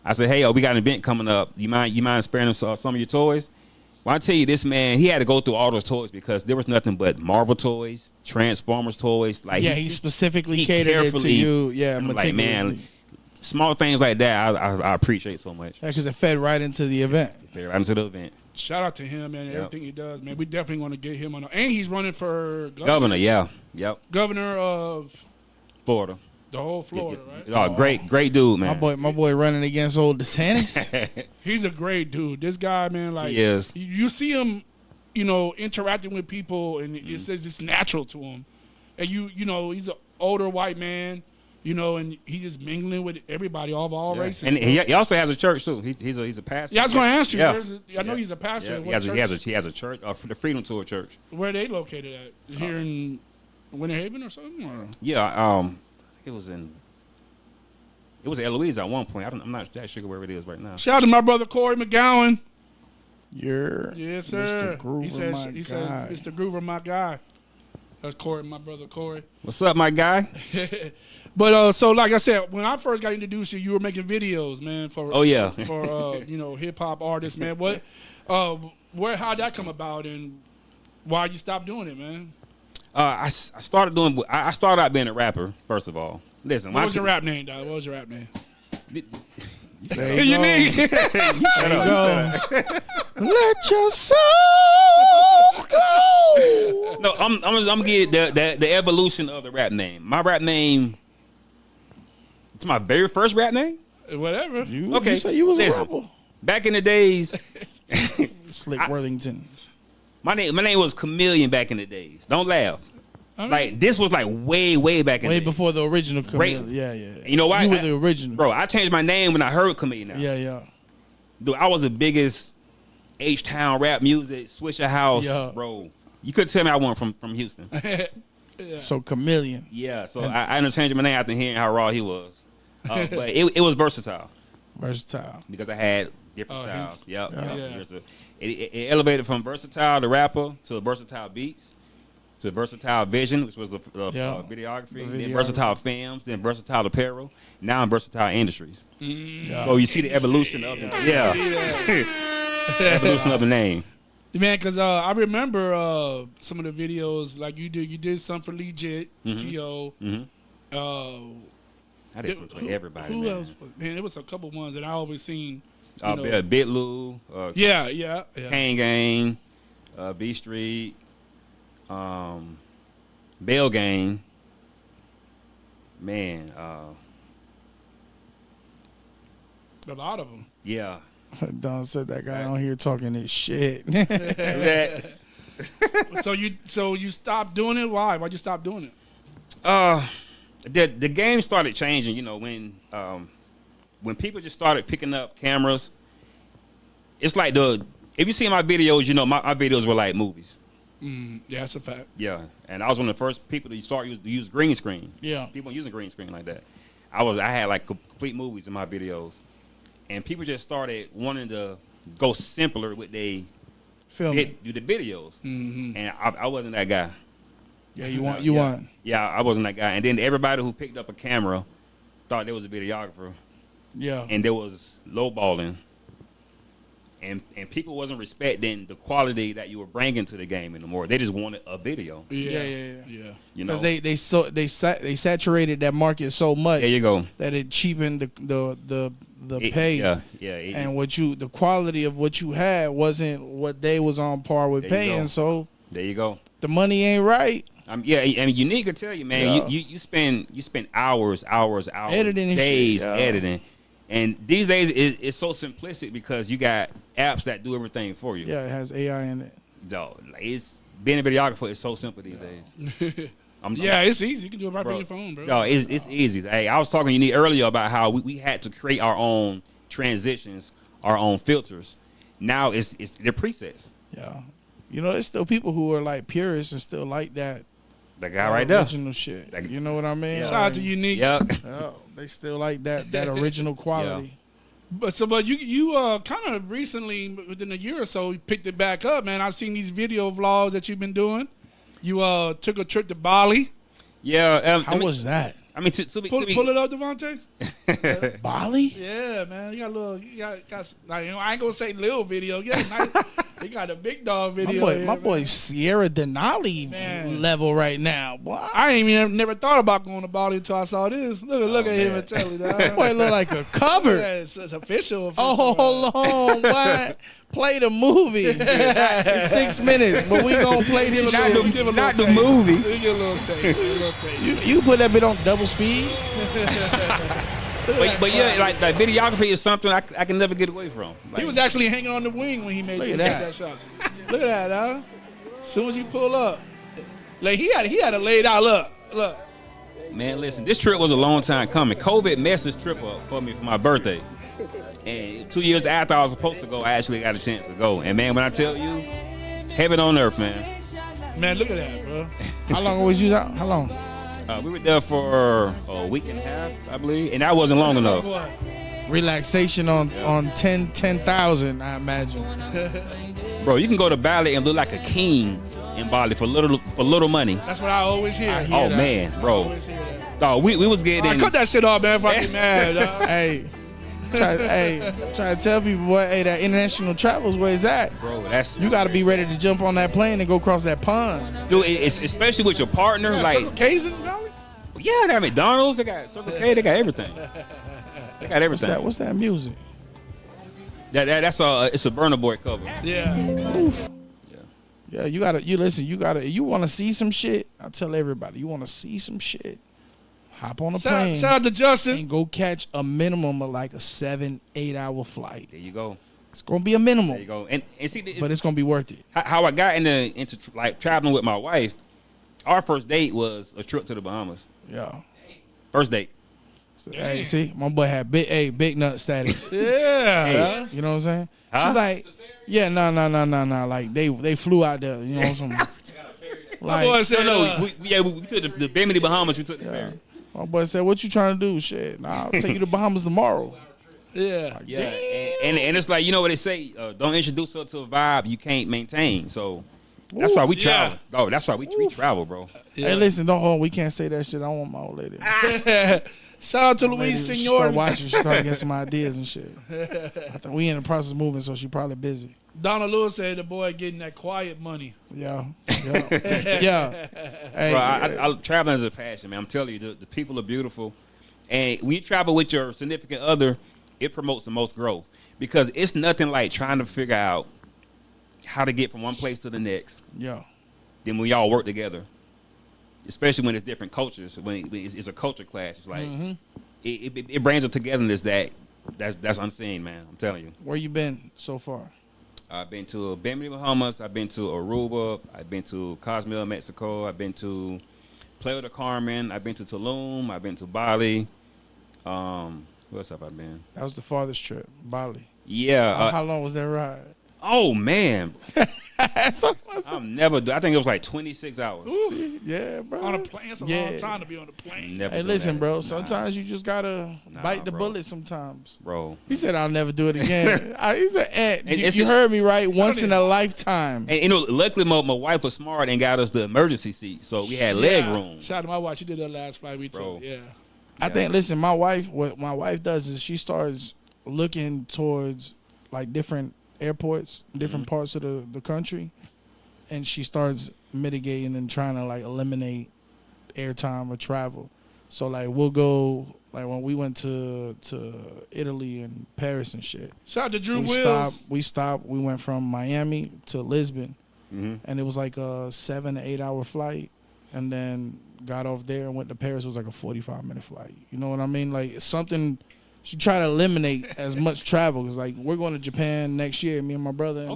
I said, hey, we got an event coming up. You mind sparing us some of your toys? Well, I tell you, this man, he had to go through all those toys because there was nothing but Marvel toys, Transformers toys. Like he specifically catered it to you. Yeah, I'm like, man, small things like that I appreciate so much. Yeah, because it fed right into the event. Shout out to him, man, everything he does, man. We definitely want to get him on. And he's running for governor, yeah. Yep. Governor of Florida. The whole Florida, right? Oh, great dude, man. My boy running against old DeSantis. He's a great dude. This guy, man, like he is. You see him, interacting with people, and it's just natural to him. And he's an older white man, and he just mingling with everybody, all races. And he also has a church too. He's a pastor. Yeah, I was going to ask you. I know he's a pastor. Yeah. He has a church, the Freedom Tour Church. Where are they located at? Here in Winter Haven or something? Or? Yeah, it was Eloise at one point. I'm not that sure where it is right now. Shout out to my brother Corey McGowan. Yes, sir. Mr. Groover, he said, Mr. Groover, my guy. That's Corey, my brother Corey. What's up, my guy? But so like I said, when I first got introduced to you were making videos, man. For hip hop artists, man. How'd that come about, and why you stopped doing it, man? I started out being a rapper, first of all. Listen, what was your rap name, dog? What was your rap name? There You need. There you go. Let your soul go. No, I'm gonna get the evolution of the rap name. My rap name. It's my very first rap name. Whatever. Okay. You say you was Listen. a rebel. Back in the days, Slick Worthington. my name was Chameleon. Back in the days, don't laugh. Like this was like way back in Way the before the original Chameleon. Right. Yeah. You know why? You were the original. Bro, I changed my name when I heard Chameleon. Now. Yeah. Dude, I was the biggest H-Town rap music, Swisher House, Yeah. bro. You couldn't tell me I wasn't from Houston. So Chameleon. Yeah, so I ended up changing my name after hearing how raw he was. But it was versatile Versatile. because I had different styles. hints. Yep. Yeah. It elevated from versatile, the rapper, to versatile beats, to versatile vision, which was the videography, then versatile films, then versatile apparel. Now I'm versatile industries. So you see the evolution of the evolution of the name. Man, because I remember some of the videos like you did some for Legit, T.O. I did something for everybody, who man. else? Man, there was a couple ones that I always seen. Bitlou, Yeah. Kane Gang, B Street, Bell Gang. Man, A lot of them. yeah. Don said that guy on here talking his shit. So you stopped doing it? Why? Why'd you stop doing it? The game started changing. You know, when people just started picking up cameras, it's like if you see my videos, you know my videos were like movies. Yeah, that's a fact. Yeah, and I was one of the first people to use green screen. Yeah. People using green screen like that. I had like complete movies in my videos, and people just started wanting to go simpler with they Film. do the videos, and I wasn't that guy. Yeah, you want. Yeah, I wasn't that guy. And then everybody who picked up a camera thought there was a videographer, Yeah. and there was lowballing, and people wasn't respecting the quality that you were bringing to the game anymore. They just wanted a video. Yeah. You know, Because they saturated that market so much. there you go. That it cheapened the pay. Yeah. And the quality of what you had wasn't what they was on par with There you paying. go. So There you go. the money ain't right. Yeah, I mean, Unique could tell you, man. Yeah. You spend hours, Editing and days shit, yeah. editing, and these days it's so simplistic because you got apps that do everything for you. Yeah, it has AI in it. Dog, like, it's being a videographer is so simple these days. It's easy. You can do it right from Bro, your phone, bro. Dog, it's easy. Hey, I was talking to Unique earlier about how we had to create our own transitions, our own filters. Now it's they're presets. Yeah. You know, there's still people who are like purists and still like that. That guy right there. Original shit. You know what I mean? Shout out to Unique. Yep. Yeah, they still like that original quality. But you kind of recently, within a year or so, picked it back up, man. I've seen these video vlogs that you've been doing. You took a trip to Bali. Yeah. How was that? I mean, Pull it up, Devontae. Bali? Yeah, man. You got a little. You got like, I ain't gonna say little video. Yeah, nice. You got a big dog video. My boy Sierra Denali level right now. Boy. I ain't even never thought about going to Bali until I saw this. Look at him and tell me that. Boy, look like a cover. Yeah, it's official. Oh, hold on. What? Play the movie. It's 6 minutes, but we gonna play this shit. Not the movie. Give a little taste. You put that bit on double speed. But yeah, like videography is something I can never get away from. Like, He was actually hanging on the wing when he made Look at that shot. Look at that, huh? As soon as you pull up, like he had it laid out. Look. man, listen, this trip was a long time coming. COVID messed this trip up for me for my birthday. And 2 years after I was supposed to go, I actually got a chance to go. And man, when I tell you, heaven on earth, man. Man, look at that, bro. How long was you out? How long? We were there for a week and a half, I believe, and that wasn't long enough. Relaxation on 10,000, I imagine. Bro, you can go to Bali and look like a king in Bali for little money. That's what I always hear. Oh man, bro. Dog, we was getting. Cut that shit off, man. If I get mad, dog. Try to tell people what that international travel's where it's at. Bro, you got to be ready to jump on that plane and go across that pond. Dude, it's especially with your partner, like Circle K's in Bali? yeah, they got McDonald's, they got Circle K, they got everything. They got everything. What's that music? That's it's a Burna Boy cover. Yeah. Yeah, you want to see some shit? I tell everybody, you want to see some shit? Hop on a plane. Shout out to Justin. And go catch a minimum of like a 7-8 hour flight. There you go. It's gonna be a minimum. There you go. And see, but it's gonna be worth it. How I got into like traveling with my wife. Our first date was a trip to the Bahamas. Yeah. First date. So, hey, see, my boy had big nut status. Yeah. You know what I'm saying? Huh? She's like, yeah, no. Like they flew out there. You know some. My boy said, we took the Bimini Bahamas. We took the ferry. My boy said, "What you trying to do? Shit, nah, I'll take you to Bahamas tomorrow." Yeah. Like, Yeah, and it's like, you know what they say, don't introduce her to a vibe you can't maintain. So that's why we travel. Oh, that's why we travel, bro. Hey, listen, we can't say that shit. I want my old lady. Shout out to My Louise lady, she Senor. start watching. She started getting some ideas and shit. I think we in the process of moving, so she probably busy. Donna Lewis said the boy getting that quiet money. Yeah. Yeah. Hey, Bro, traveling is a passion, man. I'm telling you, the people are beautiful. And when you travel with your significant other, it promotes the most growth. Because it's nothing like trying to figure out how to get from one place to the next. Yeah. Then when y'all work together. Especially when it's different cultures. When it's a culture clash. It's like, it brings a togetherness that's unseen, man. I'm telling you. Where you been so far? I've been to Bimini, Bahamas. I've been to Aruba. I've been to Cozumel, Mexico. I've been to Playa del Carmen. I've been to Tulum. I've been to Bali. Who else have I been? That was the farthest trip, Bali. Yeah. How long was that ride? Oh, man. So- I'm never. I think it was like 26 hours. yeah, bro. On a plane, it's a long time to be on the plane. Never Hey, do listen, that. bro. Nah, Sometimes you just gotta bite the bro. bullet. Sometimes. bro. He said, "I'll never do it again." He said, it's "You a- heard me right. Once in a lifetime." And you know, luckily my wife was smart and got us the emergency seat, so we had leg room. Shout out to my wife. She did that last flight we Bro. took. Yeah. I think. Listen, what my wife does is she starts looking towards like different airports, different parts of the country, and she starts mitigating and trying to like eliminate airtime or travel. So like we'll go like when we went to Italy and Paris and shit. Shout out to Drew we Wills. stopped. We went from Miami to Lisbon, Mm-hmm. and it was like a 7 to 8 hour flight, and then got off there and went to Paris. It was like a 45-minute flight. You know what I mean? Like it's something. She try to eliminate as much travel because like we're going to Japan next year. Me and my brother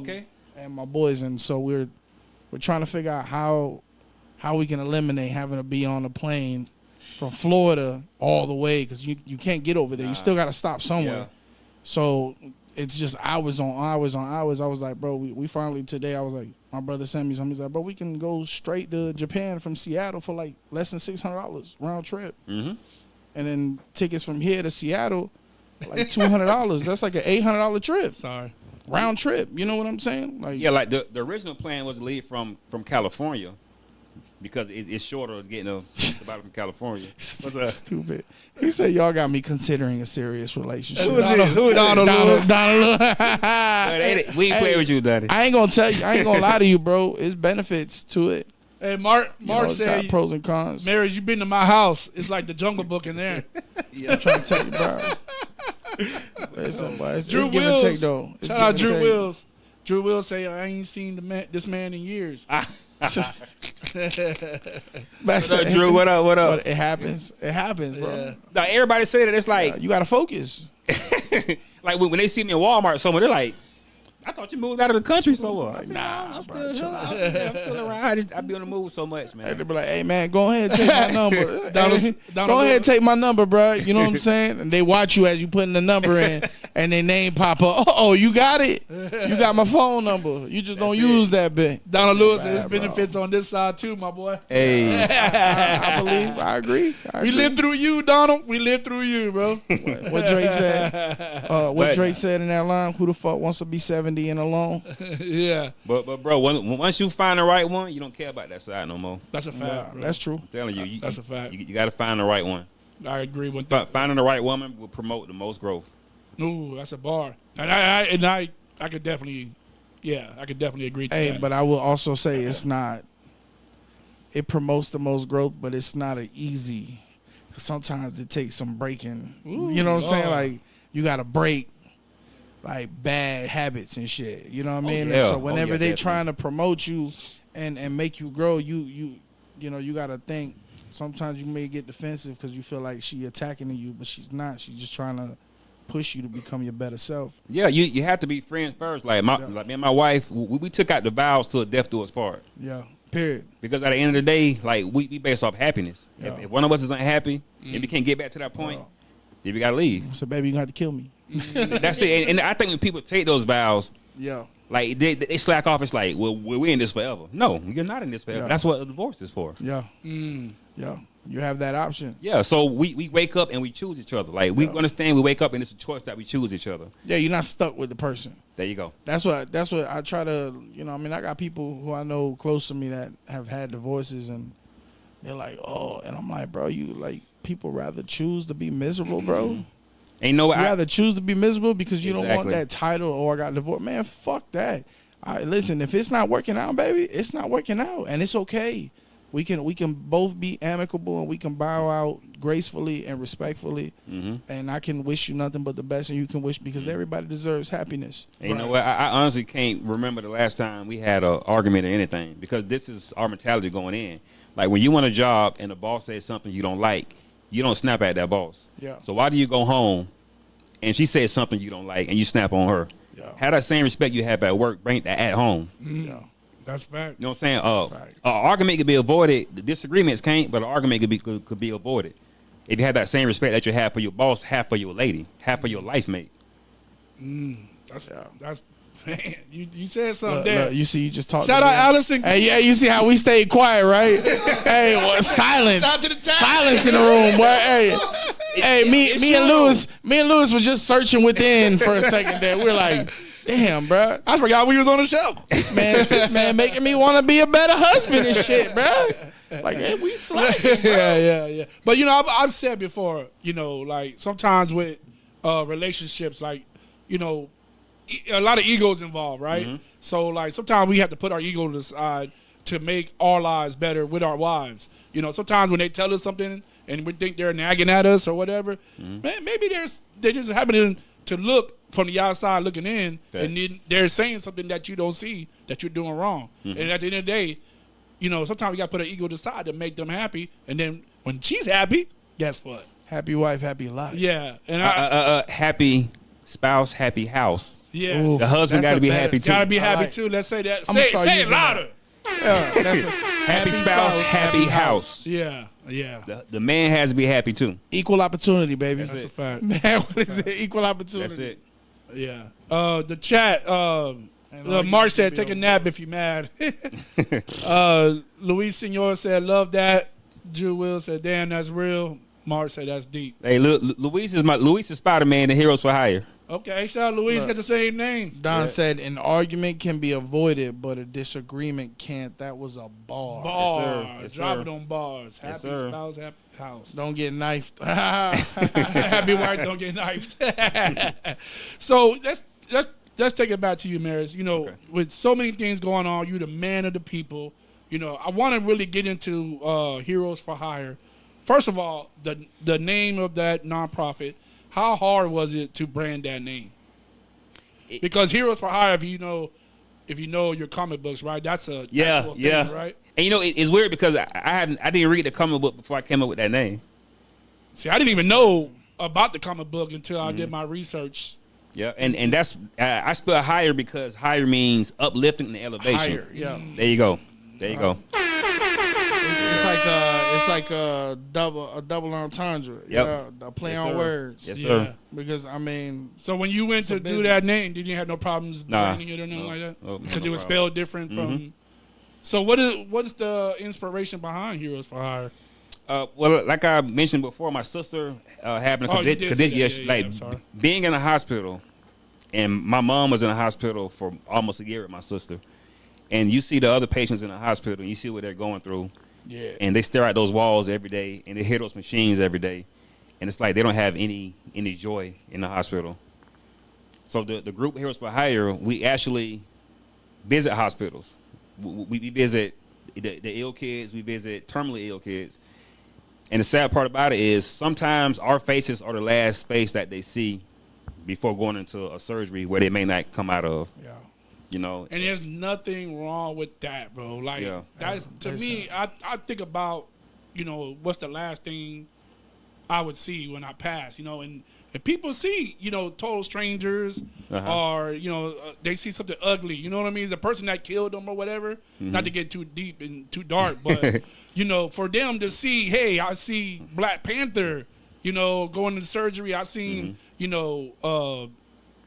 and my boys, and so we're trying to figure out how we can eliminate having to be on a plane from Florida all the way because you can't get over there. You still got to stop somewhere. Yeah. So it's just hours on hours on hours. I was like, bro, we finally today. I was like, my brother sent me something. He's like, bro, we can go straight to Japan from Seattle for like less than $600 round trip. Mm-hmm. And then tickets from here to Seattle, like $200. That's like an $800 trip. Sorry. Round trip. You know what I'm saying? Like, Yeah, like the original plan was to leave from California because it's shorter getting the bottom from California. stupid. He said, y'all got me considering a serious relationship. Who is Donald Lewis. We ain't playing with you, Daddy. I ain't gonna tell you. I ain't gonna lie to you, bro. It's benefits to it. Hey, Mark You know, it's got said, pros and cons. Marys, you been to my house. It's like the Jungle Book in there. I'm trying to tell you, bro. Listen, boy, it's Drew give and take, Wills. though. It's Shout out give and Drew take. Wills. Drew Wills say, I ain't seen this man in years. That's What up, Drew? What up? What up? But it happens. It happens, bro. Yeah. Now, everybody say that it's like You gotta focus. like when they see me in Walmart somewhere, they're like, I thought you moved out of the country somewhere. I said, Nah, I'm bro, still here. I'm still around. I be on the move so much, They man. be like, "Hey man, go ahead and take my number. Donald Go ahead and take my number, bro." You know what I'm saying? And they watch you as you putting the number in, and their name pop up. Oh, you got it. You got my phone number. You just don't use that bit. Donald Lewis, Bad, his benefits on this side too, my boy. Hey, I believe. I agree. We lived through you, Donald. We lived through you, bro. What Drake said. What Drake said in that line. Who the fuck wants to be 70 and alone? Yeah, but bro, once you find the right one, you don't care about that side no more. that's a fact. Yeah, bro. that's true. I'm telling you, That's a fact. You got to find the right one. I agree with that. Finding the right woman will promote the most growth. Ooh, that's a bar. And I could definitely, I could definitely agree to Hey, that. but I will also say it's not. It promotes the most growth, but it's not an easy. 'Cause sometimes it takes some breaking. You know what I'm saying? Like you got to break like bad habits and shit. You know what I mean? yeah. And so whenever they definitely. trying to promote you and make you grow, you know, you got to think. Sometimes you may get defensive because you feel like she attacking you, but she's not. She's just trying to push you to become your better self. Yeah, you have to be friends first. Like like me and my wife, we took out the vows till death do us part. Yeah. Period. Because at the end of the day, like we based off happiness. Yeah. If one of us is unhappy and we can't get back to that point, then we gotta leave. So baby, you gonna have to kill me. That's it. And I think when people take those vows, Yeah. like they slack off. It's like, well, we're in this forever. No, you're not in this forever. Yeah. That's what a divorce is for. Yeah. Yeah. You have that option. Yeah. So we wake up and we choose each other. Like we understand we wake up and it's a choice that we choose each other. Yeah, you're not stuck with the person. There you go. That's what I try to, you know, I mean, I got people who I know close to me that have had divorces and they're like, oh, and I'm like, bro, you like people rather choose to be miserable, bro. Ain't no You rather choose to be miserable because you don't want Exactly. that title or I got divorced. Man, fuck that. Listen, if it's not working out, baby, it's not working out. And it's okay. We can both be amicable and we can bow out gracefully and respectfully. And I can wish you nothing but the best and you can wish because everybody deserves happiness. And you know what? I honestly can't remember the last time we had an argument or anything because this is our mentality going in. Like when you want a job and the boss says something you don't like, you don't snap at that boss. Yeah. So why do you go home and she says something you don't like and you snap on her? Yeah. Have that same respect you have at work, bring that at home. Yeah. That's fact. You know what I'm saying? fact. An argument could be avoided. The disagreements can't, but an argument could be avoided. If you have that same respect that you have for your boss, have for your lady, have for your life mate. That's man. You said something Look, there. look, you see, you just talked. Shout to out them. Allison. Hey, yeah, you see how we stayed quiet, right? Hey, well, silence, Shout out to the chat. silence in the room. Boy, hey, me and Lewis was just searching within for a second there. We're like, damn, bro, I forgot we was on the show. this man making me want to be a better husband and shit, bro. Like, hey, we slacking, bro. yeah. But you know, I've said before, you know, like sometimes with relationships, like, you know, a lot of egos involved, right? So like sometimes we have to put our ego to the side to make our lives better with our wives. You know, sometimes when they tell us something and we think they're nagging at us or whatever, man, maybe they just happen to look from the outside looking in, and then they're saying something that you don't see that you're doing wrong. And at the end of the day, you know, sometimes we got to put our ego to the side to make them happy. And then when she's happy, guess what? Happy wife, happy life. Yeah. And Happy spouse, happy house. yes. The husband That's got to a be better- happy too. Gotta be I happy like- too. Let's say that. I'ma start Say it using louder. Yeah, that's a Happy spouse, happy house. Yeah. The man has to be happy too. Equal opportunity, baby. That's a fact. Man, what is it? Equal opportunity. That's it. Yeah. The chat. Mark said, "Take a nap if you're mad." Luis Senor said, "Love that." Drew Will said, "Damn, that's real." Mark said, "That's deep." Hey, look, Luis is Spider-Man, the Heroes for Hire. Okay, shout out Luis. Look. Got the same name. Don said an argument can be avoided, but a disagreement can't. That was a bar. Bars. Yes, Drop sir. it on bars. Yes, Happy sir. spouse, happy house. Don't get knifed. Happy wife, don't get knifed. So let's take it back to you, Maris. You know, with so many things going on, you're the man of the people. You know, I want to really get into Heroes for Hire. First of all, the name of that nonprofit. How hard was it to brand that name? Because Heroes for Hire, if you know your comic books, right? That's a actual thing, right? And you know, it's weird because I didn't read the comic book before I came up with that name. See, I didn't even know about the comic book until I did my research. Yeah, and that's I spell higher because higher means uplifting and elevation. Higher, yeah. There you go. There you go. It's like a double entendre. Yep. Yeah, a play Yes, on sir. words. Yes, Yeah. sir. Because I mean, So when you went to do business. that name, did you have no problems Nah. branding it or nothing like that? No, Because no it was problem. spelled different from. So what is the inspiration behind Heroes for Hire? Well, like I mentioned before, my sister happened to Oh, you did say that. Yeah, I'm sorry. being in a hospital, and my mom was in a hospital for almost a year with my sister, and you see the other patients in the hospital, and you see what they're going through, and they stare at those walls every day, and they hear those machines every day, and it's like they don't have any joy in the hospital. So the group Heroes for Hire, we actually visit hospitals. We visit the ill kids, we visit terminally ill kids, And the sad part about it is sometimes our faces are the last face that they see before going into a surgery where they may not come out of. Yeah. You know, And there's nothing wrong with that, bro. Like Yeah. that's to me. I think about, what's the last thing I would see when I pass. And people see, total strangers, or they see something ugly. You know what I mean? The person that killed them or whatever. Not to get too deep and too dark, but for them to see, hey, I see Black Panther. Going to surgery. I seen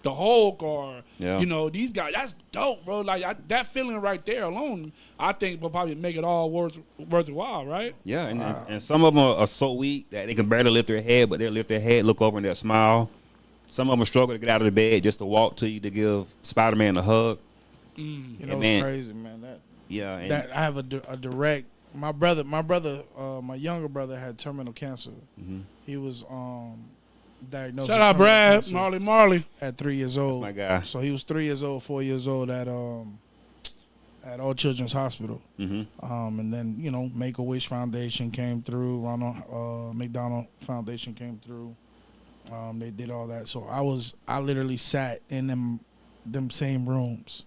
the Hulk or these guys. That's dope, bro. Like that feeling right there alone, I think will probably make it all worthwhile, right? Yeah, and some of them are so weak that they can barely lift their head, but they'll lift their head, look over, and they'll smile. Some of them struggle to get out of the bed just to walk to you to give Spider-Man a hug. It's crazy, man. That I have a direct. My younger brother had terminal cancer. He was diagnosed. Shout with out, Brad, terminal Marley. cancer at 3 years old. my guy. So he was 3 years old, 4 years old at All Children's Hospital. And then Make-A-Wish Foundation came through. Ronald McDonald Foundation came through. They did all that. So I literally sat in them same rooms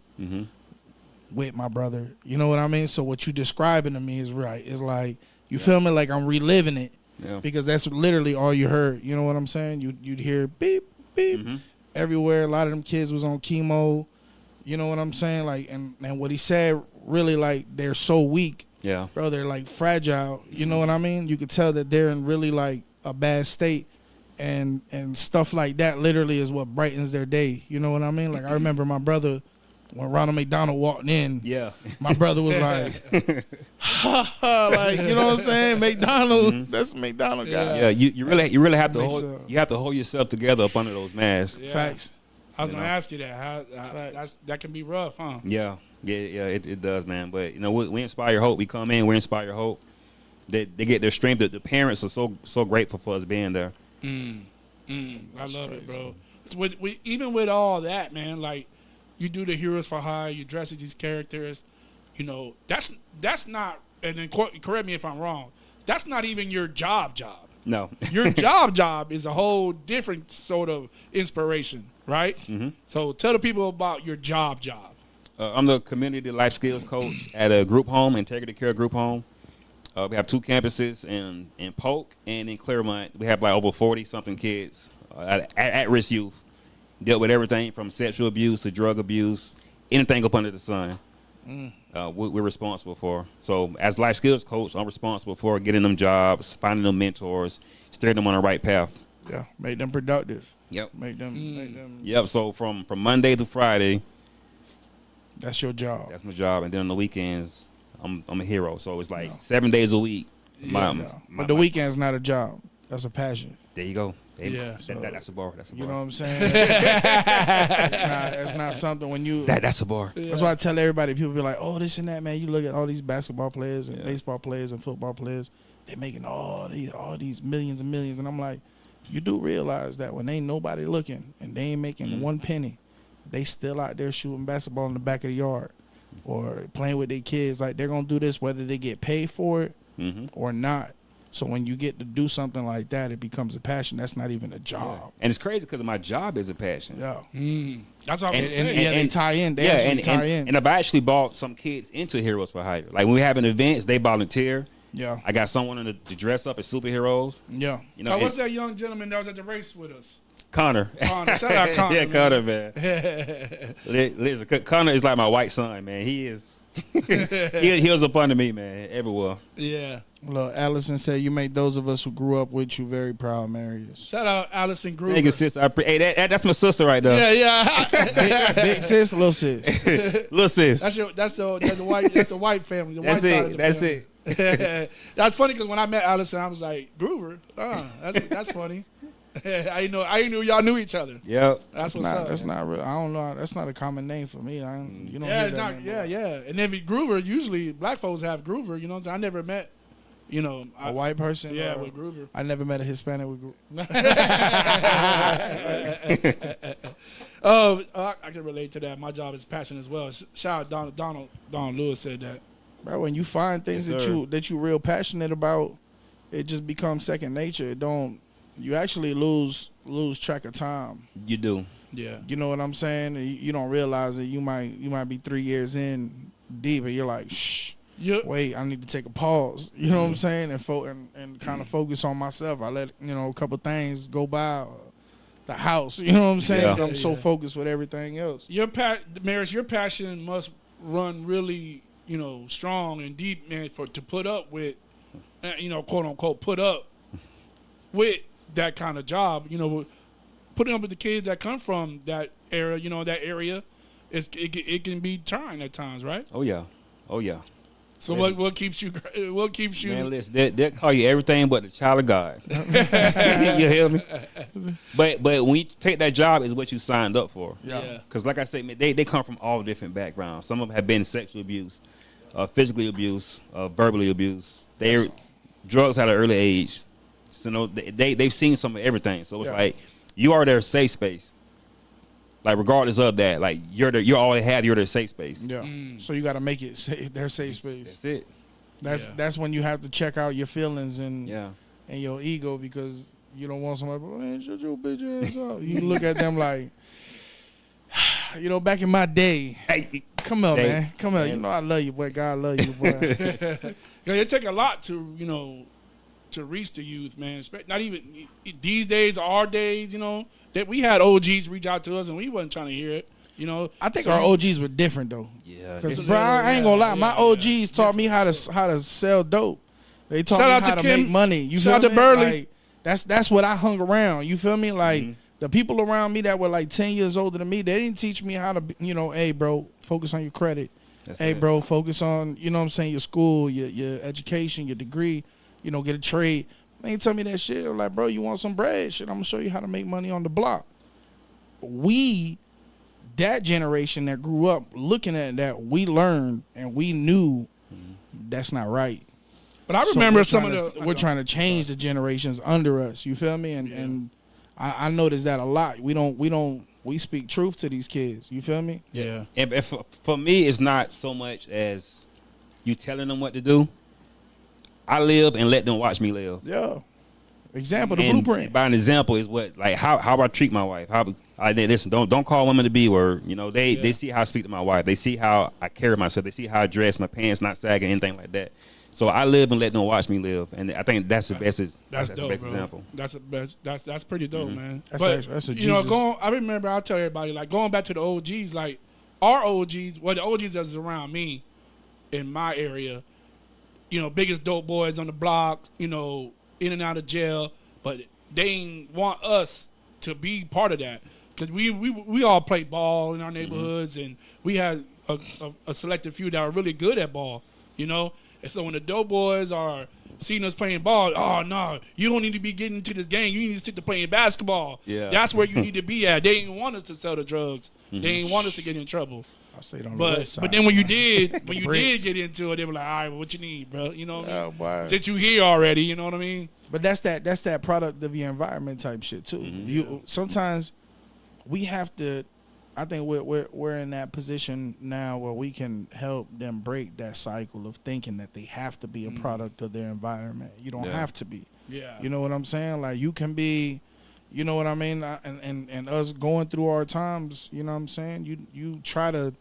with my brother. You know what I mean? So what you describing to me is right. It's like you feel me? Like I'm reliving it. Yeah. Because that's literally all you heard. You know what I'm saying? You'd hear beep, beep everywhere. A lot of them kids was on chemo. You know what I'm saying? Like, and what he said, really, like, they're so weak. Yeah. Bro, they're, like, fragile. You know what I mean? You could tell that they're in really, like, a bad state. And stuff like that literally is what brightens their day. You know what I mean? Like, I remember my brother, when Ronald McDonald walked in, my brother was like, ha ha, like, you know what I'm saying? McDonald, that's McDonald guy. Yeah, you really have to hold yourself together up under those masks. Yeah. Facts. I was gonna ask you that. That can be rough, huh? Yeah, it does, man. But we inspire hope. We come in, we inspire hope. They get their strength. The parents are so grateful for us being there. I love it, bro. Even with all that, man, like you do the Heroes for Hire, you dress as these characters. That's not. And then correct me if I'm wrong. That's not even your job. No, Your job is a whole different sort of inspiration, right? So tell the people about your job. I'm the community life skills coach at a group home, Integrity Care Group Home. We have 2 campuses in Polk and in Claremont. We have like over 40-something kids at-risk youth. Dealt with everything from sexual abuse to drug abuse, anything up under the sun. We're responsible for. So as life skills coach, I'm responsible for getting them jobs, finding them mentors, steering them on the right path. Yeah, make them productive. Yep. Make them. Yep. So from Monday to Friday, That's your job. that's my job, and then on the weekends, I'm a hero. So it's like 7 days a week. But the weekend's not a job. That's a passion. There you go. Yeah. That's a bar. That's a bar. You know what I'm saying? It's not something when you. That's a bar. That's why I tell everybody. People be like, "Oh, this and that, man." You look at all these basketball players and baseball players and football players. They're making all these millions and millions, and I'm like, you do realize that when ain't nobody looking and they ain't making one penny, they still out there shooting basketball in the back of the yard or playing with their kids. Like, they're gonna do this whether they get paid for it or not. So when you get to do something like that, it becomes a passion. That's not even a job. And it's crazy because my job is a passion. Yeah. That's what I'm saying. They tie in. They actually tie in. And I've actually brought some kids into Heroes for Hire. Like when we having events, they volunteer. Yeah. I got someone to dress up as superheroes. Yeah. What's that young gentleman that was at the race with us? Connor. Shout out Connor. Yeah, Connor, man. Listen, Connor is like my white son, man. He is. he was up under me, man, everywhere. Yeah. Look, Allison said you make those of us who grew up with you very proud, Marius. Shout out Allison Gruber. Thank you, sis. Hey, that's my sister right there. Yeah. Big sis, little sis. Little sis. That's the white family. The That's white side it. of the That's family. it. That's funny because when I met Allison, I was like, Gruber. That's funny. I knew y'all knew each other. Yep. That's what's up. That's not real. I don't know. That's not a common name for me. You don't Yeah, hear it's that not. name. Yeah. And then Gruber, usually black folks have Gruber. You know what I'm saying? I never met, A white person? Yeah, with Gruber. I never met a Hispanic with Gruber. I can relate to that. My job is passion as well. Shout out Donald Lewis said that. Bro, when you find things Yes, that you real passionate about, it just becomes second nature. You actually lose track of time. You do. Yeah. You know what I'm saying? You don't realize that you might be 3 years in deep, and you're like, shh. Yep. Wait, I need to take a pause. You know what I'm saying? And kind of focus on myself. I let a couple things go by. The house, you know what I'm saying? Yeah. 'Cause I'm so focused with everything else. Maris, your passion must run really, strong and deep, man, to put up with, quote unquote, put up with that kind of job. Putting up with the kids that come from that era, that area, it can be trying at times, right? Oh yeah. So what keeps you? What keeps you? Man, listen, they'll call you everything but the child of God. You hear me? But when you take that job, is what you signed up for. Yeah. Because like I said, man, they come from all different backgrounds. Some of them have been sexual abuse, physically abuse, verbally abuse. They're drugs at an early age. So they've seen some of everything. So it's like you are their safe space. Like regardless of that, like you're all they have. You're their safe space. Yeah. So you got to make it their safe space. That's it. That's when you have to check out your feelings and Yeah. and your ego, because you don't want somebody, man, shut your bitch ass up. You look at them like, back in my day. Hey, Come on, man. Come on. I love you, boy. God love you, boy. It take a lot to to reach the youth, man. Not even these days, our days, that we had OGs reach out to us and we wasn't trying to hear it. I think our OGs were different though. Yeah. Because bro, I ain't gonna lie, my OGs taught me how to sell dope. They taught me how to make money. You shout feel out to me? Burley. Like, that's what I hung around. You feel me? Like the people around me that were like 10 years older than me, they didn't teach me how to, hey bro, focus on your credit. Hey bro, focus on, your school, your education, your degree. Get a trade. They ain't tell me that shit. I'm like, bro, you want some bread? Shit, I'm gonna show you how to make money on the block. That generation that grew up looking at that, we learned and we knew that's not right. But I remember we're trying to change the generations under us. You feel me? And I noticed that a lot. We speak truth to these kids. You feel me? Yeah. And for me, it's not so much as you telling them what to do. I live and let them watch me live. Yeah. Example, the and blueprint. By an example is what, like how I treat my wife. Listen, don't call women the B word. They see how I speak to my wife. They see how I carry myself. They see how I dress, my pants not sagging, anything like that. So I live and let them watch me live, and I think that's the best. That's dope, the best bro. example. That's the best. That's pretty dope, man. That's a Jesus. I remember I tell everybody, like, going back to the OGs, like our OGs, the OGs that's around me in my area, biggest dope boys on the block, in and out of jail, but they ain't want us to be part of that, because we all played ball in our neighborhoods, and we had a selected few that were really good at ball, And so when the dope boys are seeing us playing ball, oh no, you don't need to be getting into this game. You need to stick to playing basketball. Yeah. That's where you need to be at. They didn't want us to sell the drugs. They didn't want us to get in trouble. I stayed on the west side. But then when you did get into it, they were like, all right, well, what you need, bro? You know what I mean? Since you here already, you know what I mean? But that's that product of your environment type shit too. You sometimes we have to. I think we're in that position now where we can help them break that cycle of thinking that they have to be a product of their environment. You don't have to be. Yeah. You know what I'm saying? Like you can be. You know what I mean? And us going through our times. You know what I'm saying? You try to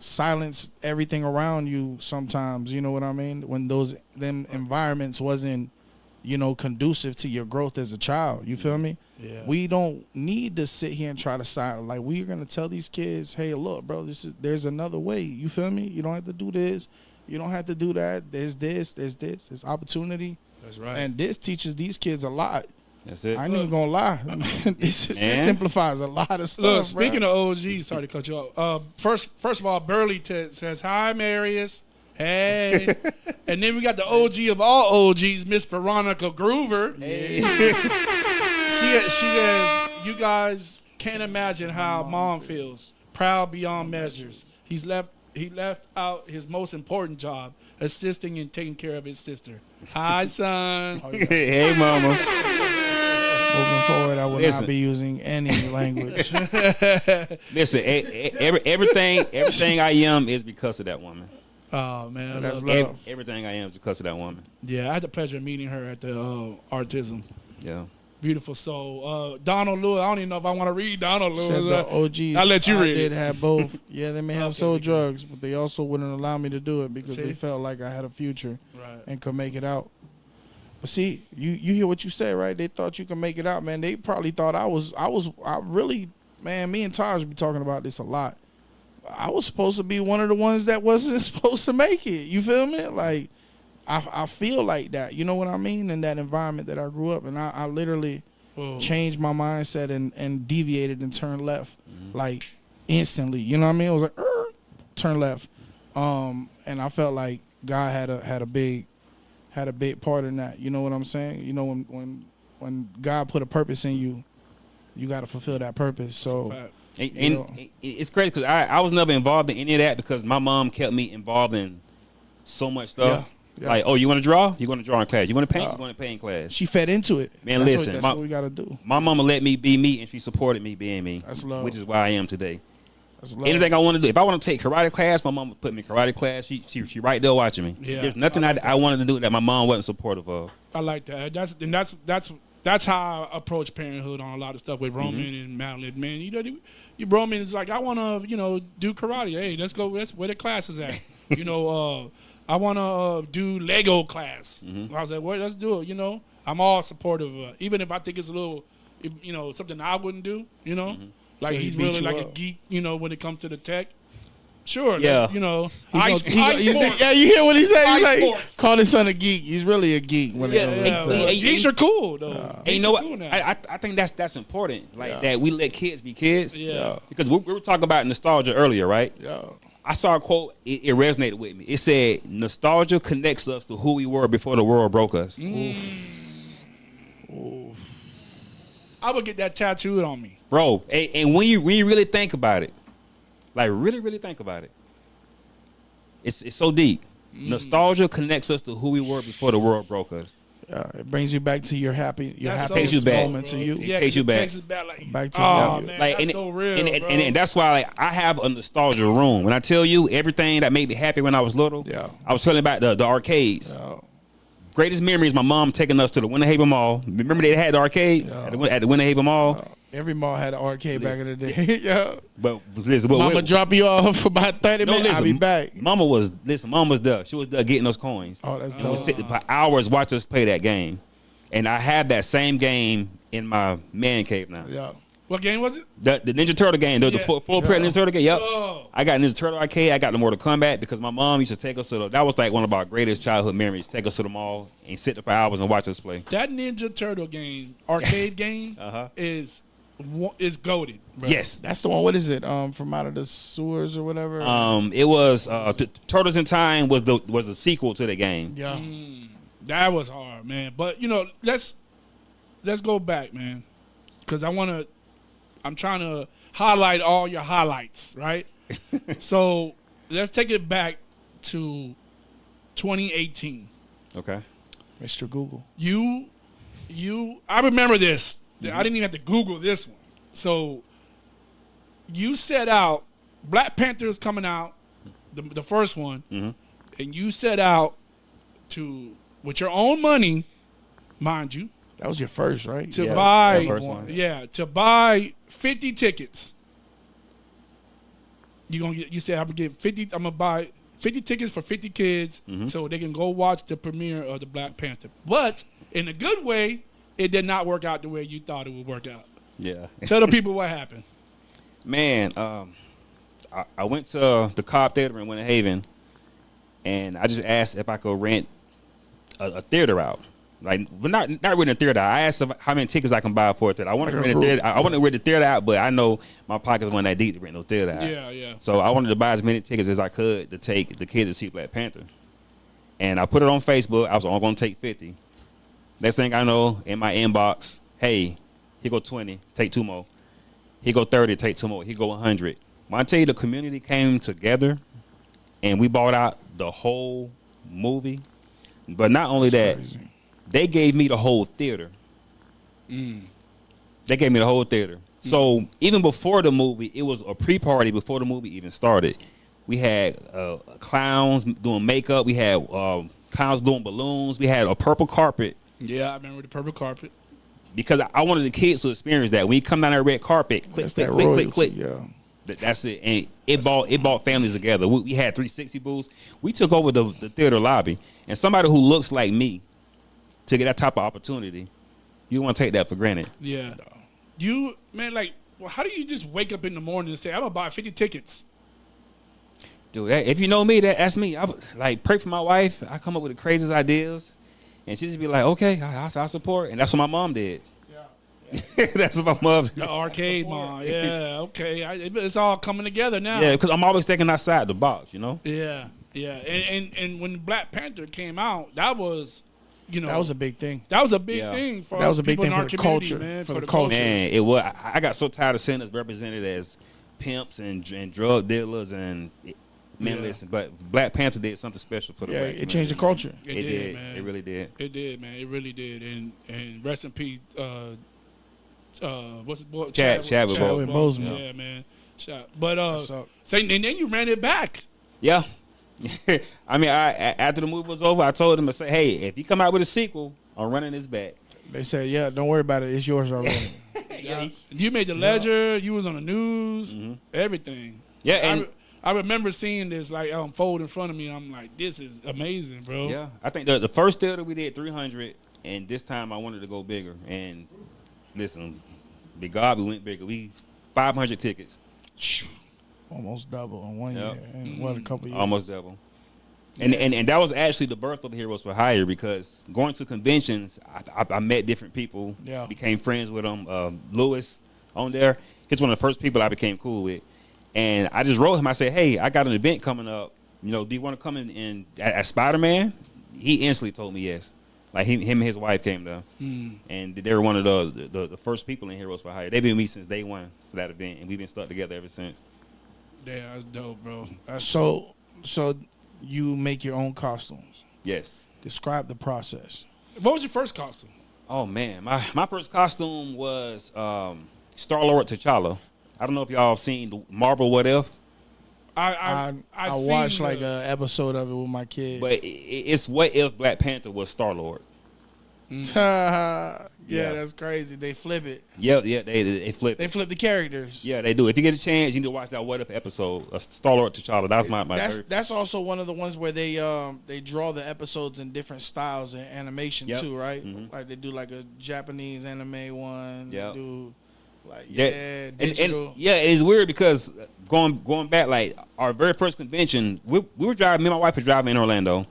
silence everything around you sometimes. You know what I mean? When them environments wasn't, conducive to your growth as a child. You feel me? Yeah. We don't need to sit here and try to silence. Like, we're going to tell these kids, hey, look, bro, there's another way. You feel me? You don't have to do this. You don't have to do that. There's this. There's opportunity. That's right. And this teaches these kids a lot. That's it. I ain't even going to lie. It simplifies a lot of stuff. Look, speaking of OGs, sorry to cut you off. First of all, Burley says, hi, Marius. Hey. And then we got the OG of all OGs, Miss Veronica Groover. Hey. She says, you guys can't imagine how mom feels. Proud beyond measures. He left out his most important job, assisting and taking care of his sister. Hi, son. Hey, mama. Moving forward, I will not be using any language. Listen, everything I am is because of that woman. Oh man, I That's love that. love. Everything I am is because of that woman. Yeah, I had the pleasure of meeting her at the Autism. Yeah. Beautiful soul. Donald Lewis. I don't even know if I want to read Donald Lewis. Said the OGs. I'll let you read did it. have both. Yeah, they may have Okay, sold we can- drugs, but they also wouldn't allow me to do it because See? they felt like I had a future Right. and could make it out. But see, you hear what you said, right? They thought you could make it out, man. They probably thought I really, man, me and Taj be talking about this a lot. I was supposed to be one of the ones that wasn't supposed to make it. You feel me? Like, I feel like that. You know what I mean? In that environment that I grew up in, I literally changed my mindset and deviated and turned left, like instantly. You know what I mean? I was like, turn left, and I felt like God had a big part in that. You know what I'm saying? You know, when God put a purpose in you, you got to fulfill that purpose. So. And it's crazy because I was never involved in any of that because my mom kept me involved in so much stuff. Yeah. Like, oh, you want to draw? You're going to draw in class. You want to paint? You're going to paint in class. She fed into it. Man, That's listen. that's what we got to do. My mama let me be me, and she supported me being me. That's love. Which is why I am today. That's love. Anything I want to do. If I want to take karate class, my mom would put me in karate class. She right there watching me. Yeah, There's nothing I wanted to do that my mom wasn't supportive of. I like that. That's how I approach parenthood on a lot of stuff with Roman and Madeline. Man, Roman is like, I want to, do karate. Hey, let's go. That's where the class is at. I want to do Lego class. I was like, well, let's do it. I'm all supportive. Even if I think it's a little, something I wouldn't do. Like So he he's beat really you like a up. geek. When it comes to the tech. Sure. Yeah. Ice sports. Yeah, you hear what he said? He's Ice like, sports. call his son a geek. He's really a geek. When Yeah, it comes to yeah. that. Geeks are cool though. And Geeks you know are what? cool now. I think that's important. Like that we let kids be kids. Yeah. Because we were talking about nostalgia earlier, right? Yeah. I saw a quote. It resonated with me. It said, "Nostalgia connects us to who we were before the world broke us." I would get that tattooed on me. Bro, and when you really think about it, like really think about it, it's so deep. Nostalgia connects us to who we were before the world broke us. It brings you back to your That's so Takes you happiest back. moments of you. Yeah, takes you it back. Takes it back like, Back to oh you. man, Like, that's and, so real, and, bro. and that's why like I have a nostalgia room. When I tell you everything that made me happy when I was little, I was telling about the arcades. Greatest memories, my mom taking us to the Winter Haven Mall. Remember they had the arcade at the Winter Haven Mall? Every mall had an arcade back in the day. Yeah. But listen, Mama drop you off for about 30 No, minutes. I'll listen, be back. Mama was there. She was there getting those coins. Oh, that's And we dope. sit for hours watch us play that game. And I have that same game in my man cave now. Yeah. What game was it? The Ninja Turtle game, the Yeah. full print Ninja Turtle game. Yep. Oh. I got Ninja Turtle arcade. I got the Mortal Kombat because my mom used to take us to that was like one of our greatest childhood memories. Take us to the mall and sit there for hours and watch us play. That Ninja Turtle game, arcade game, is goated. Bro. Yes. That's the one. What is it? From out of the sewers or whatever? It was Turtles in Time was a sequel to the game. Yeah. That was hard, man. But let's go back, man, because I'm trying to highlight all your highlights, right? So let's take it back to 2018. Okay. Mr. Google. I remember this. I didn't even have to Google this one. So you set out, Black Panther is coming out, the first one, and you set out to, with your own money, mind you, That was your first, right? to Yeah, buy, that first one. to buy 50 tickets. You said I'm gonna buy 50 tickets for 50 kids so they can go watch the premiere of the Black Panther. But in a good way, it did not work out the way you thought it would work out. Yeah. Tell the people what happened. Man, I went to the Cobb Theater in Winter Haven, and I just asked if I could rent a theater out. Like, but not renting a theater out. I asked how many tickets I can buy for a theater. I want to rent a theater. I want to rent the theater out, but I know my pockets weren't that deep to rent no theater out. Yeah. So I wanted to buy as many tickets as I could to take the kids to see Black Panther. And I put it on Facebook. I was only going to take 50. Next thing I know, in my inbox, hey, here go 20, take 2 more. Here go 30, take 2 more. Here go 100. When I tell you the community came together and we bought out the whole movie, but not only that, they gave me the whole theater. They gave me the whole theater. So even before the movie, it was a pre-party before the movie even started. We had clowns doing makeup. We had clowns doing balloons. We had a purple carpet. Yeah, I remember the purple carpet. Because I wanted the kids to experience that. When you come down that red carpet, click, That's click, that click, royalty, click, click. yeah. That's it. And it brought families together. We had 360 booths. We took over the theater lobby. And somebody who looks like me to get that type of opportunity, you don't want to take that for granted. Yeah. You, man, like, well, how do you just wake up in the morning and say, I'm going to buy 50 tickets? Dude, if you know me, that's me. I like pray for my wife. I come up with the craziest ideas. And she just be like, okay, I support. And that's what my mom did. Yeah. That's what my mom did. The arcade mom. Yeah, okay. It's all coming together now. Yeah, because I'm always thinking outside the box, you know? Yeah, yeah. And when Black Panther came out, that was, you know. That was a big thing. That was a big thing for that was a big people thing in our for the community, culture. man. For the culture. Man, it was. I got so tired of seeing us represented as pimps and drug dealers and man, listen. But Black Panther did something special for the black it changed the culture. It did, man. It really did. It did, man. It really did. And rest in peace. What's his boy? Chadwick Boseman. Yeah, man. But and then you ran it back. Yeah. I mean, after the movie was over, I told him to say, "Hey, if you come out with a sequel, I'm running this back." They said, "Yeah, don't worry about it. It's yours already." Yeah. You made the Ledger. You was on the news. Everything. Yeah, and I remember seeing this like unfold in front of me. I'm like, this is amazing, bro. yeah, I think the first theater we did 300, and this time I wanted to go bigger. And listen, big God, we went bigger. We 500 tickets. Almost double in 1 year. And what, a couple years? Almost double. And that was actually the birth of Heroes for Hire, because going to conventions, I met different people, became friends with them. Lewis on there, he's one of the first people I became cool with. And I just wrote him. I said, hey, I got an event coming up. You know, do you want to come in as Spider-Man? He instantly told me yes. Like him and his wife came down. And they were one of the first people in Heroes for Hire. They've been with me since day one for that event, and we've been stuck together ever since. Yeah, that's dope, bro. So you make your own costumes. Yes. Describe the process. What was your first costume? Oh, man. My first costume was Star-Lord T'Challa. I don't know if y'all seen the Marvel What If. I watched like an episode of it with my kid. But it's What If Black Panther was Star-Lord. Yeah, that's crazy. They flip it. Yeah, they flip it. They flip the characters. Yeah, they do. If you get a chance, you need to watch that What If episode. Star-Lord T'Challa. That was my favorite. That's also one of the ones where they draw the episodes in different styles and animation too, right? Like they do like a Japanese anime one. Yeah. They do like And digital. it's weird because going back, like our very first convention, we were driving. Me and my wife were driving in Orlando,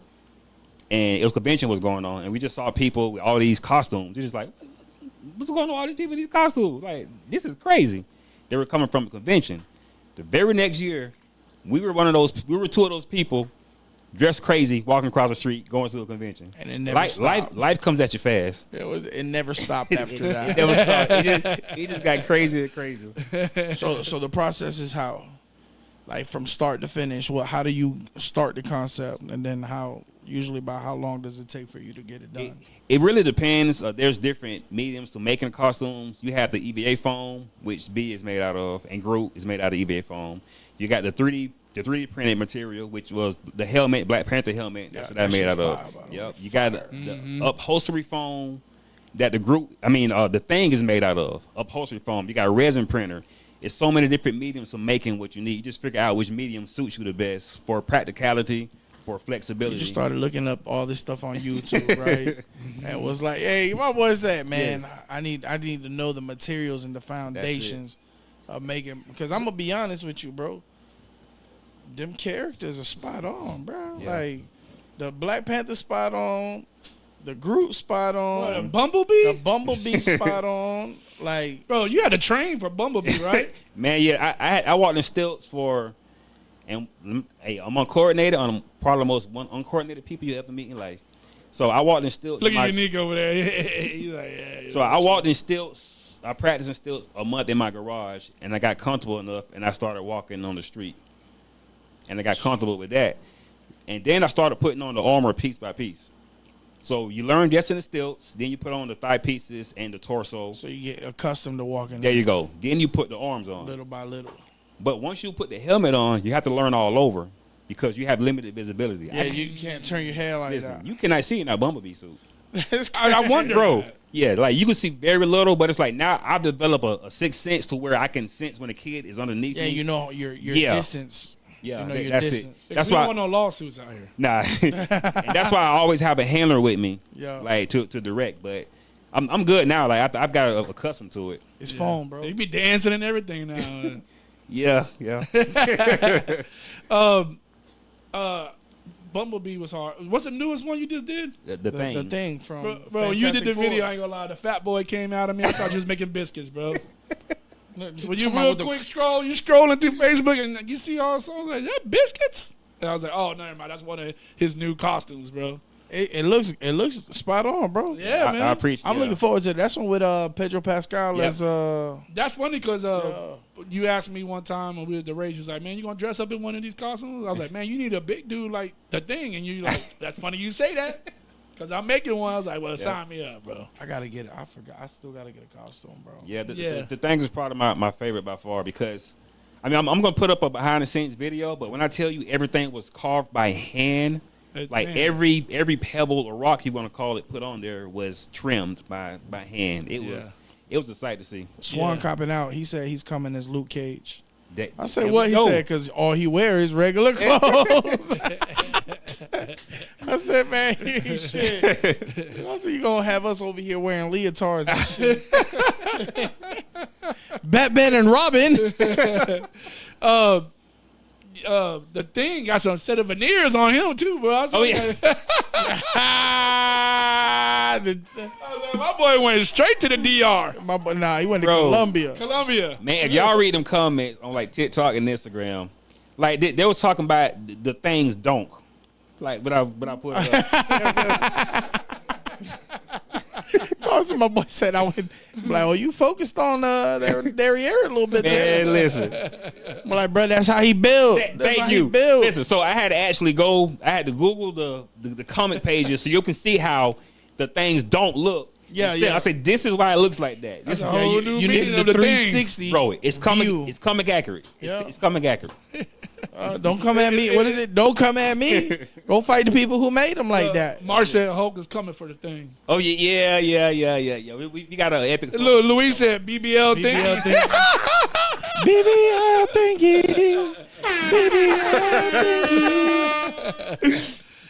and a convention was going on, and we just saw people with all these costumes. We're just like, what's going on with all these people in these costumes? Like, this is crazy. They were coming from a convention. The very next year, we were two of those people dressed crazy, walking across the street, going to a convention. And it never stopped. Life comes at you fast. It never stopped after that. It never stopped. It just got crazier and crazier. So the process is how, like from start to finish. How do you start the concept, and then usually by how long does it take for you to get it done? It really depends. There's different mediums to making costumes. You have the EVA foam, which B is made out of, and Groot is made out of EVA foam. You got the 3D printed material, which was the helmet, Black Panther helmet. That's what that made out of. Yep. You got the upholstery foam that the thing is made out of. Upholstery foam. You got a resin printer. It's so many different mediums for making what you need. You just figure out which medium suits you the best for practicality, for flexibility. You just started looking up all this stuff on YouTube, right? And was like, hey, my boy said, man, yes. I need to know the materials and the foundations of making, because I'm gonna be honest with you, bro. Them characters are spot on, bro. Yeah. Like the Black Panther spot on, the Groot spot on, what, a Bumblebee? The Bumblebee spot on. Like, bro, you had to train for Bumblebee, right? Man, yeah, I walked in stilts for, and hey, I'm uncoordinated. I'm probably the most uncoordinated people you ever meet in life. So I walked in stilts. Look at your Nick over there. He's like, yeah. So I walked in stilts. I practiced in stilts a month in my garage, and I got comfortable enough, and I started walking on the street. And I got comfortable with that. And then I started putting on the armor piece by piece. So you learn just in the stilts, then you put on the thigh pieces and the torso. So you get accustomed to walking. There you go. Then you put the arms on. Little by little. But once you put the helmet on, you have to learn all over because you have limited visibility. Yeah, you can't turn your head like Listen, that. you cannot see in a Bumblebee suit. I wonder, Bro, that. yeah, like you can see very little, but it's like now I've developed a sixth sense to where I can sense when a kid is underneath Yeah, me. you know your distance. Yeah, You know your that's distance. it. That's we why. don't want no lawsuits out here. Nah, and that's why I always have a handler with me, Yeah. like to direct. But I'm good now. Like I've got accustomed to it. It's phone, bro. You be dancing and everything now. Yeah. Bumblebee was hard. What's the newest one you just did? The thing. The thing from Bro, you did the Fantastic Four. video. I ain't gonna lie. The fat boy came out of me. I thought you was making biscuits, bro. When you Talking about real with the- quick scroll, you scrolling through Facebook and you see all songs like that biscuits. And I was like, oh, never mind. That's one of his new costumes, bro. It looks spot on, bro. Yeah, man. I appreciate. I'm looking forward to it. That's one with Pedro Pascal Yep. as That's funny because you asked me one time when we were at the race, you was like, man, you gonna dress up in one of these costumes? I was like, man, you need a big dude like the Thing. And you like, that's funny you say that. Because I'm making one. I was like, well, sign me up, bro. I gotta get it. I forgot. I still gotta get a costume, bro. Yeah, Yeah. The thing is probably my favorite by far because, I mean, I'm gonna put up a behind the scenes video, but when I tell you everything was carved by hand, like Man. every pebble or rock you want to call it put on there was trimmed by hand. It was a sight to see. Swan Yeah. copping out. He said he's coming as Luke Cage. That- I said there what we he go. said because all he wears is regular clothes. I said, man, shit. I said you gonna have us over here wearing leotards and shit. Batman and Robin. The Thing got some set of veneers on him too, bro. I was Oh, like, yeah. I was like, my boy went straight to the DR, My boy, nah, he went to Bro. Colombia. Colombia. Man, if y'all read them comments on like TikTok and Instagram, like they was talking about the things donk. Like when I put it up. Talking to my boy said I went like, oh, you focused on derriere a little bit there. Man, listen. I'm like, bro, that's how he built. That's how Thank he you. built. Listen, so I had to actually I had to Google the comment pages so you can see how the things don't look. Yeah, You see, yeah. I said this is why it looks like that. This That's is a Yeah, whole you, new you meaning need of the the Thing. 360. bro, it's coming. view. It's coming accurate. Yeah. It's coming accurate. Don't come at me. What is it? Don't come at me. Go fight the people who made them like that. Mark said Hulk is coming for the Thing. Oh yeah. We got an epic. Louis said BBL Thing. BBL thing. BBL thinking. BBL thinking.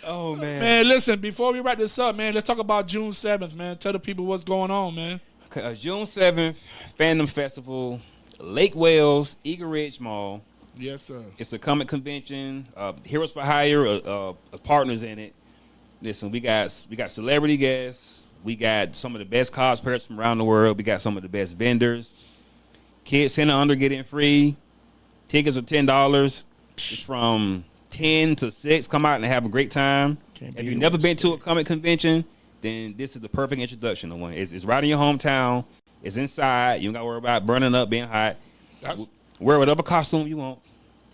Oh man. Man, listen, before we wrap this up, man, let's talk about June 7th, man. Tell the people what's going on, man. Okay, June 7th, Fandom Festival, Lake Wales, Eagle Ridge Mall. Yes, sir. It's a comic convention. Heroes for Hire, partners in it. Listen, we got celebrity guests. We got some of the best cosplayers from around the world. We got some of the best vendors. Kids 10 and under get in free. Tickets are $10. It's from 10 to 6. Come out and have a great time. If you've never been to a comic convention, then this is the perfect introduction to one. It's right in your hometown. It's inside. You don't got to worry about burning up, being hot. Wear whatever costume you want.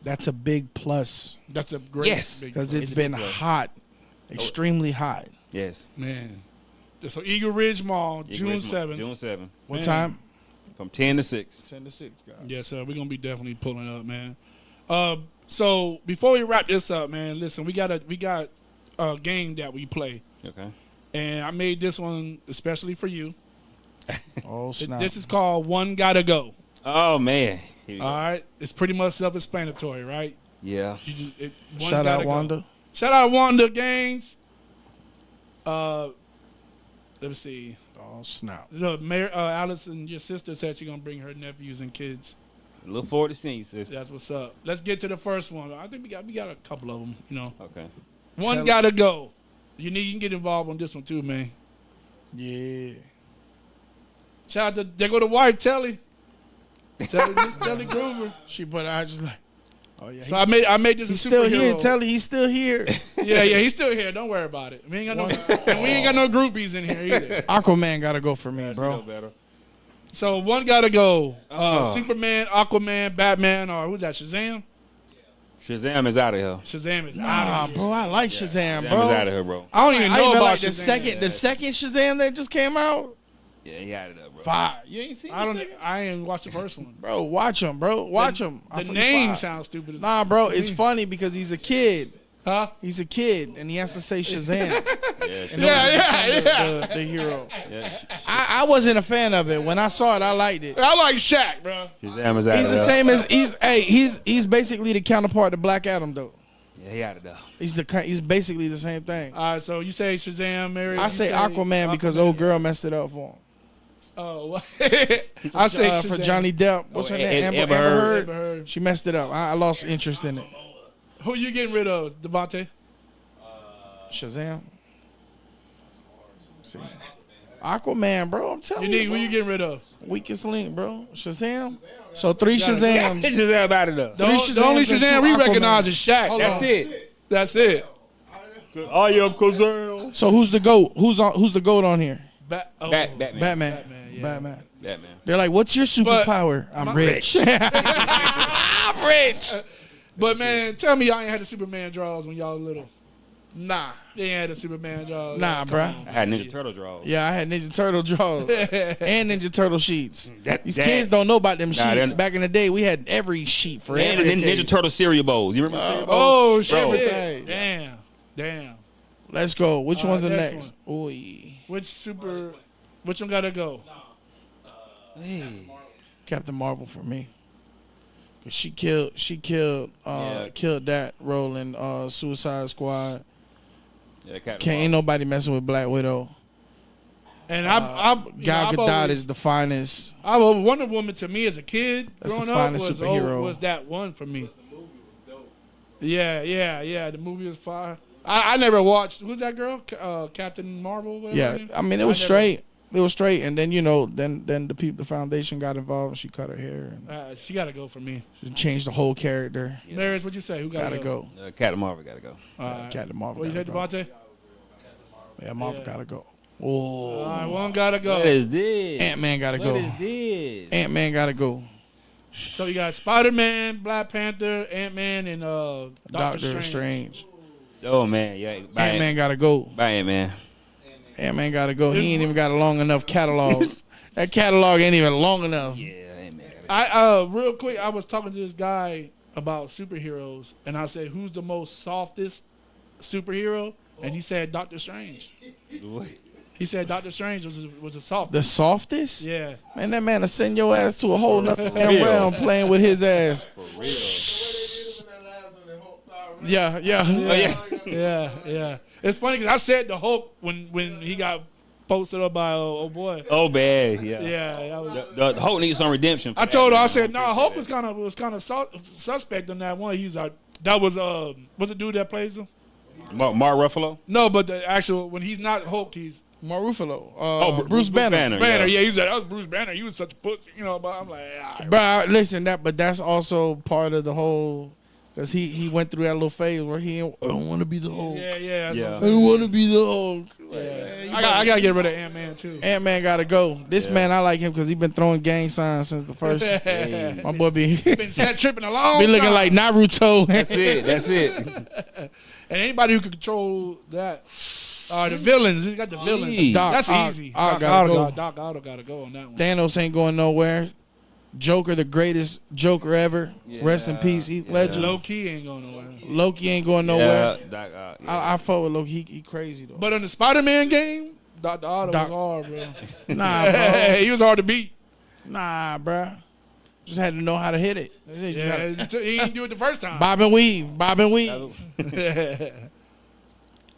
That's a big plus That's a great Yes. big because plus. it's been hot, extremely hot. Yes. Man. So Eagle Ridge Mall, June Ridge Mall, 7th. June 7th. What Man. time? From 10 to 6. 10 to 6, guys. Yes, sir. We're going to be definitely pulling up, man. So before we wrap this up, man, listen, we got a game that we play. Okay. And I made this one especially for you. Oh, snap. This is called One Gotta Go. Oh, man. Here you All go. right? It's pretty much self-explanatory, right? Yeah. One's Shout out gotta go. Wanda. Shout out Wanda Gaines. Let me see. Oh, snap. Look, Mayor, Alice and your sister said she's going to bring her nephews and kids. Look forward to seeing you, sis. That's what's up. Let's get to the first one. I think we got a couple of them, you know. Okay. One gotta go. You can get involved on this one too, man. Yeah. Shout out to there go the wife, Telly. Miss Telly Groover. She put I just like, oh, yeah. So I made this He's a still superhero. here. Telly, he's still here. Yeah, he's still here. Don't worry about it. We ain't got no groupies in here either. Aquaman got to go for me, bro. Better. So one gotta go. Oh. Superman, Aquaman, Batman, or who's that? Shazam? Shazam is out of here. Shazam is Nah, out of here. bro, I like Shazam, Shazam bro. is out of here, bro. I don't even I know even about like Shazam. the second Shazam that just came out. Yeah, he had it up, bro. Fire. You ain't seen I ain't watched the first one. Bro, watch him, bro. Watch him. The name sounds stupid. Nah, bro, it's funny because he's a kid. Huh? He's a kid, and he has to say Shazam. Yeah. The hero. Yeah. I wasn't a fan of it. When I saw it, I liked it. I like Shaq, bro. Shazam is out He's of the there. same as he's basically the counterpart to Black Adam, though. Yeah, he had it up. He's basically the same thing. All right, so you say Shazam, Mary. I say Aquaman because old girl messed it up for him. Oh, I say Shazam. For Johnny Depp. What's her name? Amber Heard. She messed it up. I lost interest in it. Who you getting rid of, Devontae? Shazam. See. Aquaman, bro. I'm telling You you. need who you getting rid of? Weakest link, bro. Shazam. So 3 Shazams. Shazam out of there. The only Shazams and Shazam 2 we Aquaman. recognize is Shaq. That's it. That's it. I am Kazam. So who's the GOAT? Who's the GOAT on here? Batman. Batman. Batman. They're like, what's your superpower? I'm rich. I'm rich. But man, tell me y'all ain't had the Superman draws when y'all little. Nah. They ain't had the Superman draws. Nah, bruh. I had Ninja Turtle draws. Yeah, I had Ninja Turtle draws and Ninja Turtle sheets. These that- kids don't know about them Nah, sheets. them- Back in the day, we had every sheet for And every the Ninja occasion. Turtle cereal bowls. You remember cereal Oh bowls? shit! Everything. Damn. Let's go. Which All one's the right, next? next Oy. Which one gotta go? Captain Marvel for me. 'Cause she killed that role in Suicide Squad. Yeah, Captain Ain't nobody messing with Black Widow. And Gal Gadot is the finest. Wonder Woman to me as a kid That's the growing up finest was superhero. was that one for me. Yeah. The movie was fire. I never watched. Who's that girl? Captain Marvel. Whatever her Yeah, name? I mean it was straight. It was straight, and then then the foundation got involved. And she cut her hair and She gotta go for me. she changed the whole character. Maris, what'd you say? Who gotta Gotta go. Captain Marvel gotta go. Captain Marvel. What you said, gotta go. Devontae? Yeah, Marvel Yeah. gotta go. Oh, All right, one gotta go. What is this? Ant-Man gotta go. What is this? Ant-Man gotta go. So you got Spider-Man, Black Panther, Ant-Man, and Doctor Strange. Oh man, yeah. Ant-Man gotta go. Bye, Ant-Man. Ant-Man gotta go. He ain't even got a long enough catalog. That catalog ain't even long enough. Yeah, Ant-Man. Real quick, I was talking to this guy about superheroes, and I said, "Who's the most softest superhero?" And he said, "Doctor Strange." He said Doctor Strange was the softest. The softest? Yeah. Man, that man will send your ass to a whole nother damn round playing with his ass. Yeah. Yeah. It's funny because I said the Hulk when he got posted up by old boy. Oh, bad. Yeah. Yeah. That was, The Hulk needs some redemption. I told her, I said, "Nah, Hulk was kind of suspect on that one. He's that was what's the dude that plays him? Mark Ruffalo. No, but the actual when he's not Hulk, he's Mark Ruffalo. Bruce Banner. Banner. Yeah, he was that was Bruce Banner. He was such a pussy, But I'm like, Bro, listen, but that's also part of the whole, because he went through that little phase where I don't want to be the Hulk. Yeah. I don't want to be the Hulk. I gotta get rid of Ant-Man too. Ant-Man gotta go. This man, I like him because he been throwing gang signs since the first. My boy be Been tripping along. be looking like Naruto. That's it. And anybody who can control that, the villains. He's got the villains. That's easy. Doc Ock gotta go on that one. Thanos ain't going nowhere. Joker, the greatest Joker ever. Rest in peace, Heath Ledger. Low-key ain't going nowhere. Loki ain't going nowhere. Doc Ock. I fuck with Loki. He crazy though. But in the Spider-Man game, Dr. Otto was hard, bro. Nah, bro. He was hard to beat. Nah, bro. Just had to know how to hit it. He didn't do it the first time. Bob and weave.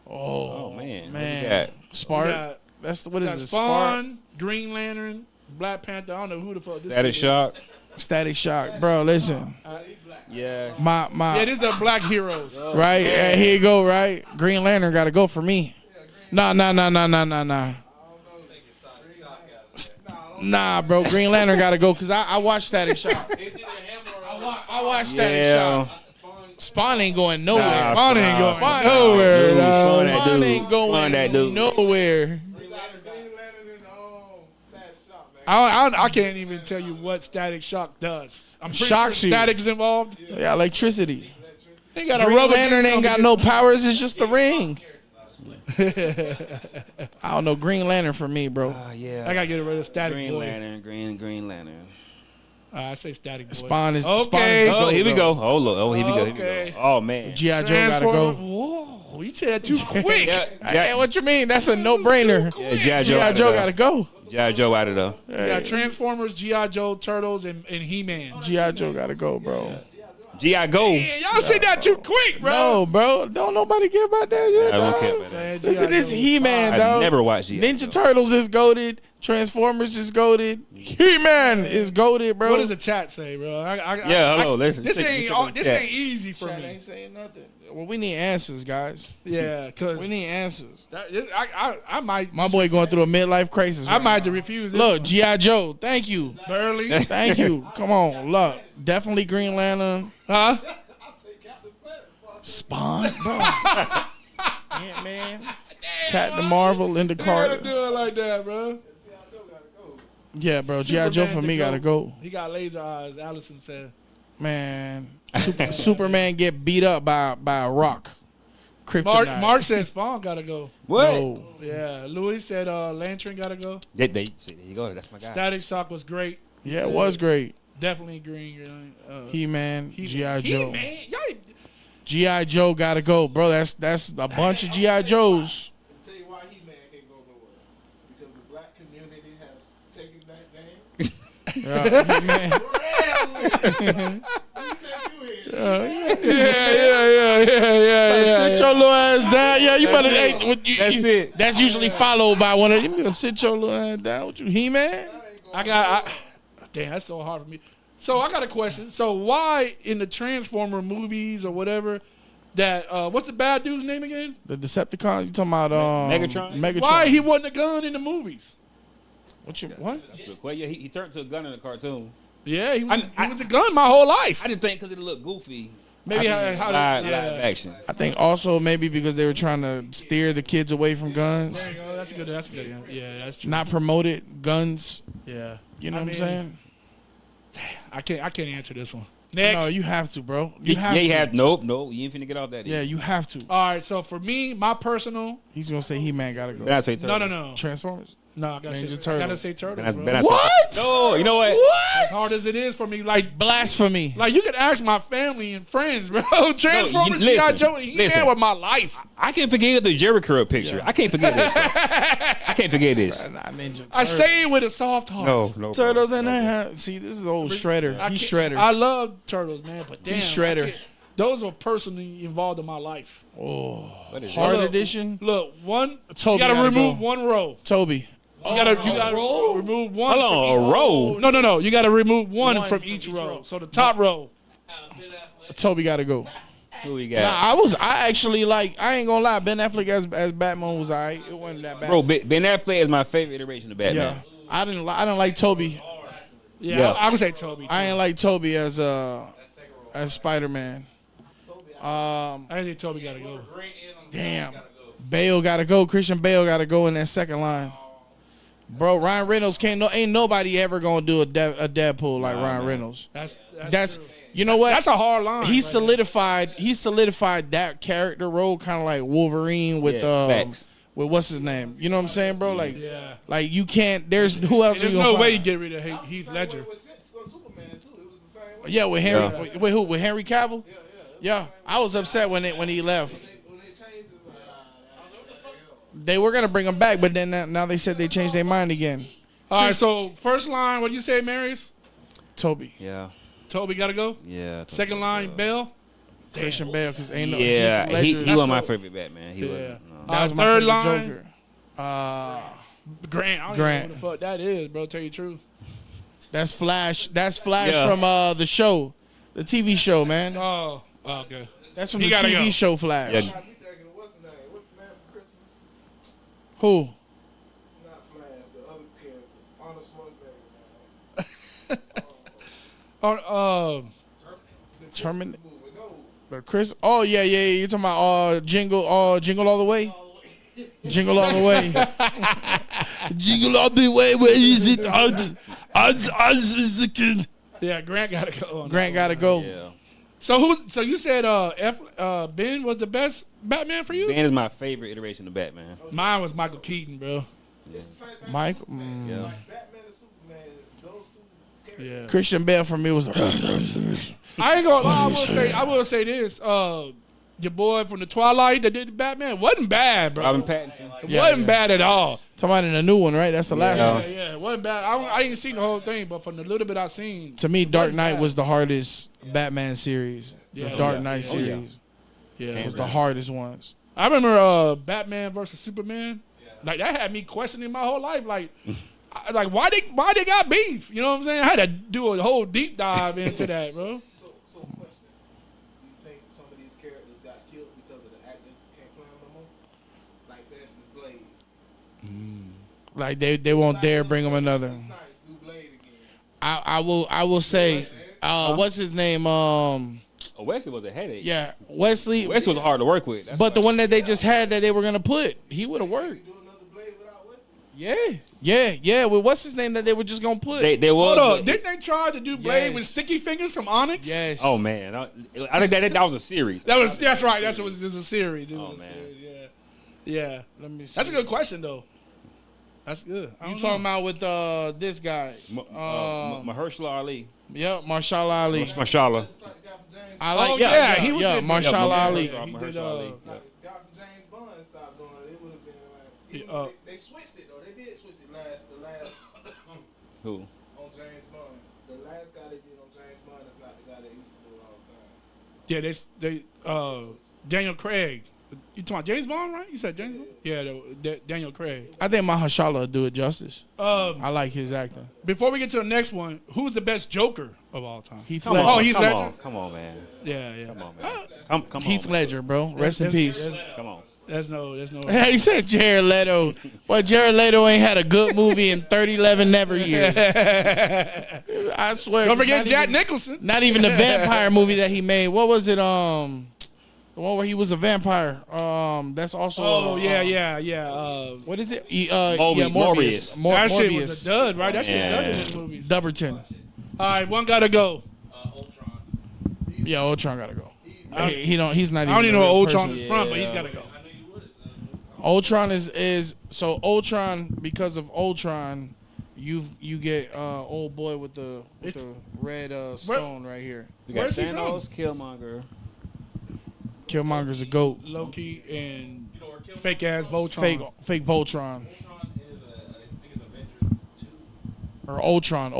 Oh man. Man. Spark. What is it? Spawn, Green Lantern, Black Panther. I don't know who the fuck this Static is. Shock. Static Shock. Bro, listen. Yeah. My Yeah, this is the black heroes. right? Yeah, here you go, right? Green Lantern gotta go for me. Nah. Nah, bro. Green Lantern gotta go because I watched Static Shock. I watched Static Shock. Spawn ain't going nowhere. Spawn ain't going Spawn nowhere. Spawn ain't going nowhere. I can't even tell you what Static Shock does. I'm pretty Shocks sure you. Static's involved. Yeah, electricity. He got a Green rubber Lantern dick ain't got on no his- powers. It's just the ring. I don't know. Green Lantern for me, bro. Yeah. I gotta get rid of Static Green Boy. Lantern, Green Lantern. I say Static Boy. Spawn is okay. Spawn is the Oh, GOAT, here we bro. go. Oh, look. Oh, here we go. Here we Okay. go. Oh, man. G.I. Joe gotta go. Whoa, you said that too quick. Hey, what you mean? That's a no-brainer. Yeah, G.I. Joe. G.I. Joe gotta go. G.I. Joe out of there. You got Transformers, G.I. Joe, Turtles, and He-Man. G.I. Joe gotta go, bro. G.I. Go. Man, y'all said that too quick, bro. No, bro. Don't nobody care about that yet. I don't dog. care about that. Man, Listen, G.I. this Joe. He-Man, I dog. never watched G.I. Ninja Joe. Turtles is goated. Transformers is goated. He-Man is goated, bro. What does the chat say, bro? Yeah, hello, listen. This Check ain't the chat. easy for Chat me. ain't saying nothing. Well, we need answers, guys. Yeah, cause We need answers. I might My boy going through a midlife crisis. I right might have now. to refuse this. Look, one. G.I. Joe. Thank you. Burley, Thank you. Come on. Look. Definitely Green Lantern. huh? Spawn, bro. Ant-Man. Captain Marvel, Linda You gotta Carter. do it like that, bro. Yeah, bro. G.I. Joe for Superman me to gotta go. He got laser eyes. Allison said. Man. Superman get beat up by a rock. Kryptonite. Mark said Spawn gotta go. What? No. Yeah, Louis said Lantern gotta go. See, there you go. That's my guy. Static Shock was great. Yeah, it was great. Definitely green. He-Man, G.I. Joe. He-Man. Y'all, G.I. Joe gotta go, bro. That's a bunch of G.I. Joes. Tell you why He-Man can't go nowhere. Because the black community has taken that name. Yeah, He-Man. yeah. Sit your little ass down. Yeah, you better. it. Hey, what you- That's it. That's usually followed by one of them. You gonna sit your little ass down. What you, He-Man? Damn, that's so hard for me. So I got a question. So why in the Transformer movies or whatever that what's the bad dude's name again? The Decepticon. You talking about Megatron? Why he wasn't a gun in the movies? What? Well, yeah, he turned to a gun in the cartoon. Yeah, he I- was a gun my whole life. I didn't think because it looked goofy. Maybe live action. I think also maybe because they were trying to steer the kids away from guns, There you go. That's good. Yeah, that's true. not promoted guns. Yeah. You know I what I'm mean, saying? I can't answer this one. Next. No, you have to, bro. You You have to. have nope. You ain't finna get off that. Yeah, you have to. All right. So for me, my personal. He's gonna say He-Man gotta go. Then I say third. No. Transformers. No, I gotta Ninja say Turtles. Turtles. Then I bro. say- What? No, you know what? As hard as it is for me, like Blasphemy. you could ask my family and friends, bro. Transformers, listen, G.I. Joe, He-Man listen. with my life. I can't forget the Jericho picture. I can't forget this. Bro. I can't forget this. Not Ninja I Turtles. say it with a soft heart. No, bro. Turtles in there. See, this is old Shredder. I He's can't- Shredder. I love Turtles, man, but damn, Shredder. I can't- those were personally involved in my life. What is Hard that? edition. Look, one Toby you gotta gotta remove go. one row. Toby. You gotta remove one. Hold on, from a row? No. You gotta remove one One from from each each row. row. So the top row. Toby gotta go. Who we Nah, got? I actually like. I ain't gonna lie. Ben Affleck as Batman was alright. It wasn't that bad. Bro, Ben Affleck is my favorite iteration of yeah. Batman. I didn't like Toby. Yeah, I would say Toby. I ain't like Toby as Spider-Man. I think Toby gotta go. Damn. Bale gotta go. Christian Bale gotta go in that second line. Bro, Ryan Reynolds ain't nobody ever gonna do a Deadpool like Ryan Reynolds. That's true. you know what? That's a hard line. He right solidified that character role, kind of like Wolverine with facts. with what's his name? You know what I'm saying, bro? Like, Yeah. like you can't. There's who else? There's you gonna no way you find? get rid of Heath Ledger. Superman too. It was the same way. Yeah, with Henry. With who? With Henry Cavill? Yeah. I was upset when he left. When they changed it, They were gonna bring him back, but then now they said they changed their mind again. All right, so first line, what do you say, Marius? Toby, Yeah. Toby gotta go. Yeah. Second line, Bell. Christian Bale, because ain't no. Yeah, Heath he Ledger- was my favorite Batman. He Yeah. wasn't. No. That was my third favorite line. Joker. Grant. I don't Grant. even know what the fuck that is, bro. Tell you the truth. That's Flash. That's Flash Yeah. from the show, the TV show, man. Oh, okay. That's from He the gotta TV go. show Flash. Yeah. I be thinking, what's the name? What's the man for Christmas? Who? Not Flash, the other character. Arnold Schwarzenegger, man. Terminator. Movie, no. But Chris. Oh yeah. You're talking about Jingle all the way. Jingle all the way. Jingle all the way. Where is it? Us is the kid. Yeah, Grant gotta go. Grant gotta go. Yeah. So you said Ben was the best Batman for you? Ben is my favorite iteration of Batman. Mine was Michael Keaton, bro. It's the same thing. Mike. Yeah. Like Batman and Superman, those two characters. Yeah. Christian Bale for me was. I ain't gonna lie. I will say this. Your boy from the Twilight that did the Batman wasn't bad, bro. Robin Pattinson. It wasn't bad at all. Somebody in the new one, right? That's the last one. Yeah, it wasn't bad. I ain't seen the whole thing, but from the little bit I seen, To me, Dark Knight bad. was the hardest Batman series. Yeah. The Dark yeah. Knight Oh, yeah. series yeah. was the hardest ones. I remember Batman versus Superman. Like that had me questioning my whole life. Like why they got beef? You know what I'm saying? I had to do a whole deep dive into that, bro. So question. You think some of these characters got killed because of the actor can't play them no more? Like for instance, Blade. Like they won't dare bring him another. It's nice. Do Blade again. I will say, what's his name? Wesley was a headache. Yeah, Wesley. Wesley was hard to work with. That's But the why- one that they just had that they were gonna put, he would have worked. Do another Blade without Wesley? Yeah. Well, what's his name that they were just gonna put? they was. Hold on, but- didn't they try to do Blade Yes. with Sticky Fingers from Onyx? Yes. Oh man, I think that was a series. That's right. That's what it was a series. It was Oh, a man. series. Yeah. Let me see. That's a good question though. That's good. I You don't talking know. about with this guy? Mahershala Ali. Yep, Marshall Ali. Mashallah. It's like the guy from James. I like. Oh, yeah, he was yeah, good. Marshall Yeah, Ali. Mahershala He Ali. did, Like the guy from James Bond stopped doing it. It would have been like. Even though they switched it though. They did switch it the last Who? on James Bond. The last guy they did on James Bond is not the guy they used to do it all the time. Yeah, Daniel Craig. You talking about James Bond, right? You said James Bond? Yeah, Daniel Craig. I think Mahershala will do it justice. I like his acting. Before we get to the next one, who's the best Joker of all time? Heath Come Ledger. on, Heath come Ledger? on, come on, man. Yeah. Come on, man. Come Heath on. Ledger, bro. Rest in peace. Come on. There's no. Hey, he said Jared Leto. But Jared Leto ain't had a good movie in 11 never years. I swear. Don't forget not Jack even- Nicholson. Not even the vampire movie that he made. What was it? The one where he was a vampire. That's also. Oh yeah. What is it? Morbius. That shit Morbius. was a dud, right? That shit Yeah. dud in his movies. Dubberton. All right, one gotta go. Yeah, Ultron gotta go. He's not. I don't even a know real Ultron person. is from, but he's gotta go. Ultron is so Ultron, because of Ultron, you get old boy with the red stone right here. We got Where's he Thanos, Killmonger. Killmonger's a goat. Loki and fake ass Voltron. Fake Voltron. Or Ultron.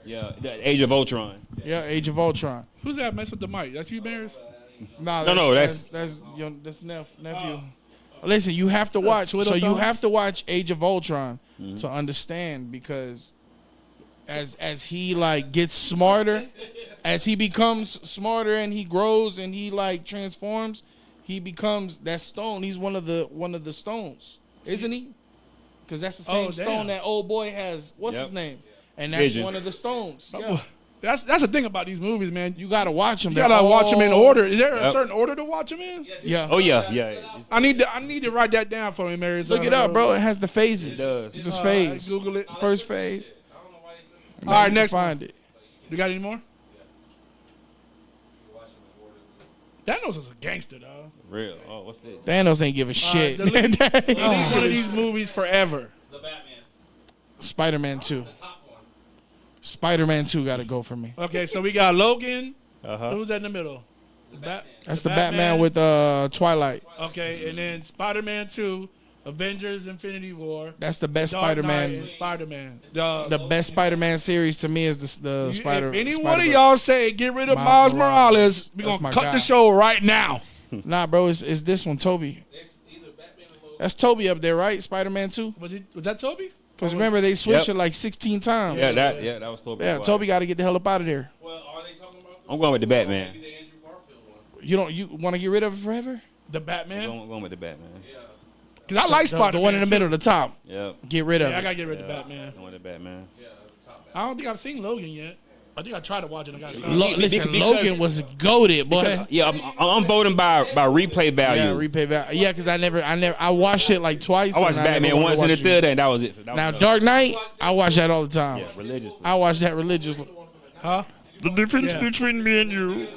Yeah, the Age of Ultron. Yeah, Age of Ultron. Who's that mess with the mic? That's you, Bears? Nah, No, that's nephew. Listen, you have to watch. Twiddle So you thumbs? have to watch Age of Ultron to understand, because as he like gets smarter, as he becomes smarter and he grows and he like transforms, he becomes that stone. He's one of the stones, isn't he? Because that's the same Oh, stone damn. that old boy has. What's Yep. his name? And that's Vision. one of the stones. Oh, Yeah. That's the thing about these movies, man. You gotta watch them. You gotta watch them in order. Is there a Yep. certain order to watch them in? Yeah. Oh yeah. I need to write that down for me, Mary. Look it up, bro. It has the phases. It does. Just phase. Google it. First phase. All right, You can next one. find it. You got any more? Thanos was a gangster, dog. Real. Oh, what's this? Thanos ain't give a shit. Delete one of these movies forever. Spider-Man 2. Spider-Man 2 got to go for me. Okay, so we got Logan. Uh-huh. Who's that in the middle? That's the Batman with Twilight. Okay, and then Spider-Man 2, Avengers: Infinity War. That's the best Dark Knight Spider-Man. and Spider-Man. The best Spider-Man series to me is the Spider. If any one of Spider-Verse. y'all say get rid of Miles Miles Morales, Morales. we're That's gonna my cut guy. the show right now. Nah, bro, it's this one, Toby. That's Toby up there, right? Spider-Man 2. Was that Toby? Because remember they switched Yep. it like 16 times. Yeah, that was Toby. Yeah, Toby got to get the hell up out of there. I'm going with the Batman. You want to get rid of it forever? The Batman? I'm going with the Batman. Because I like The Spider-Man. one in the too. middle, the top. Yep. Get rid of Yeah, I it. gotta get rid of the Batman. I'm going with the Batman. I don't think I've seen Logan yet. I think I tried to watch it. And I got Listen, Because- Logan was goated, boy. Yeah, I'm voting by replay value. Yeah, replay value. Yeah, because I watched it like twice. I watched and I never Batman wanna once in the watch it. theater, and that was it. That was Now, enough. Dark Knight, I watch that all the time. Yeah, religiously. I watch that religiously. Huh? The difference Yeah. between me and you.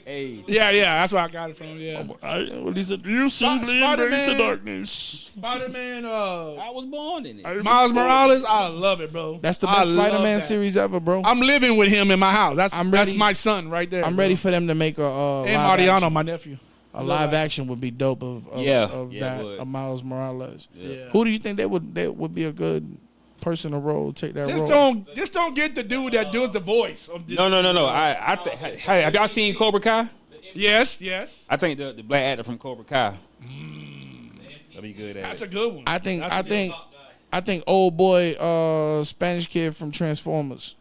Hey, Yeah, that's where I got it from. Yeah. Well, he said, you simply embrace the Spider-Man. darkness. Spider-Man. I was born in it. Miles Morales, I love it, bro. That's the I best love Spider-Man that. series ever, bro. I'm living with him in my house. That's I'm that's ready- my son right there. I'm bro. ready for them to make a And live Mariano, action. my nephew. A live action would be dope of Yeah. of Yeah, it that would. of Miles Morales. Yeah. Who do you think that would be a good person to take that Just role? don't get the dude that does the voice. Of this. No. Hey, have y'all seen Cobra Kai? Yes. I think the black actor from Cobra Kai. That'll be good at That's it. a good one. I think old boy Spanish kid from Transformers.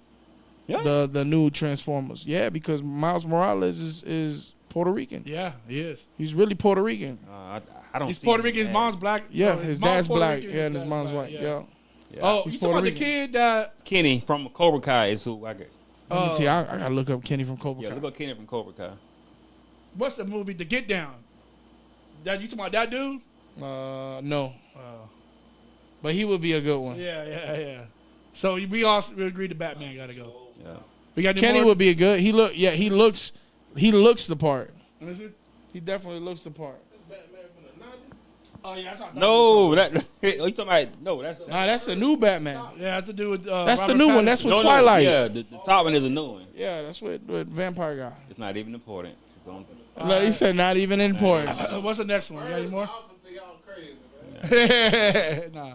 Yeah. The new Transformers. Yeah, because Miles Morales is Puerto Rican. Yeah, he is. He's really Puerto Rican. I don't. He's see Puerto him Rican. His as- mom's black. Yeah, No, his mom's dad's Puerto black. Rican, Yeah, and his dad's mom's black, white. Yeah. Yeah. Oh, He's you talking about the Puerto kid that? Kenny from Cobra Kai is who I got. Let me see. I gotta look up Kenny from Cobra Yeah, Kai. look up Kenny from Cobra Kai. What's the movie? The Get Down. That you talking about that dude? No. But he would be a good one. Yeah. So we agreed the Batman got to go. Yeah. We got any Kenny more? would be a good. He looks the part. Let me see. He definitely looks the part. Oh yeah, that's not. No, that. Oh, you talking about? No, that's. Nah, that's the new Batman. Yeah, has to do with. That's the Robert new one. Pattinson. That's with No, Twilight. Yeah, the top one is a new one. Yeah, that's with Vampire Guy. It's not even important. It's going- Look, he said not even important. What's the next one? You got any more? I was gonna say y'all crazy, man. Nah.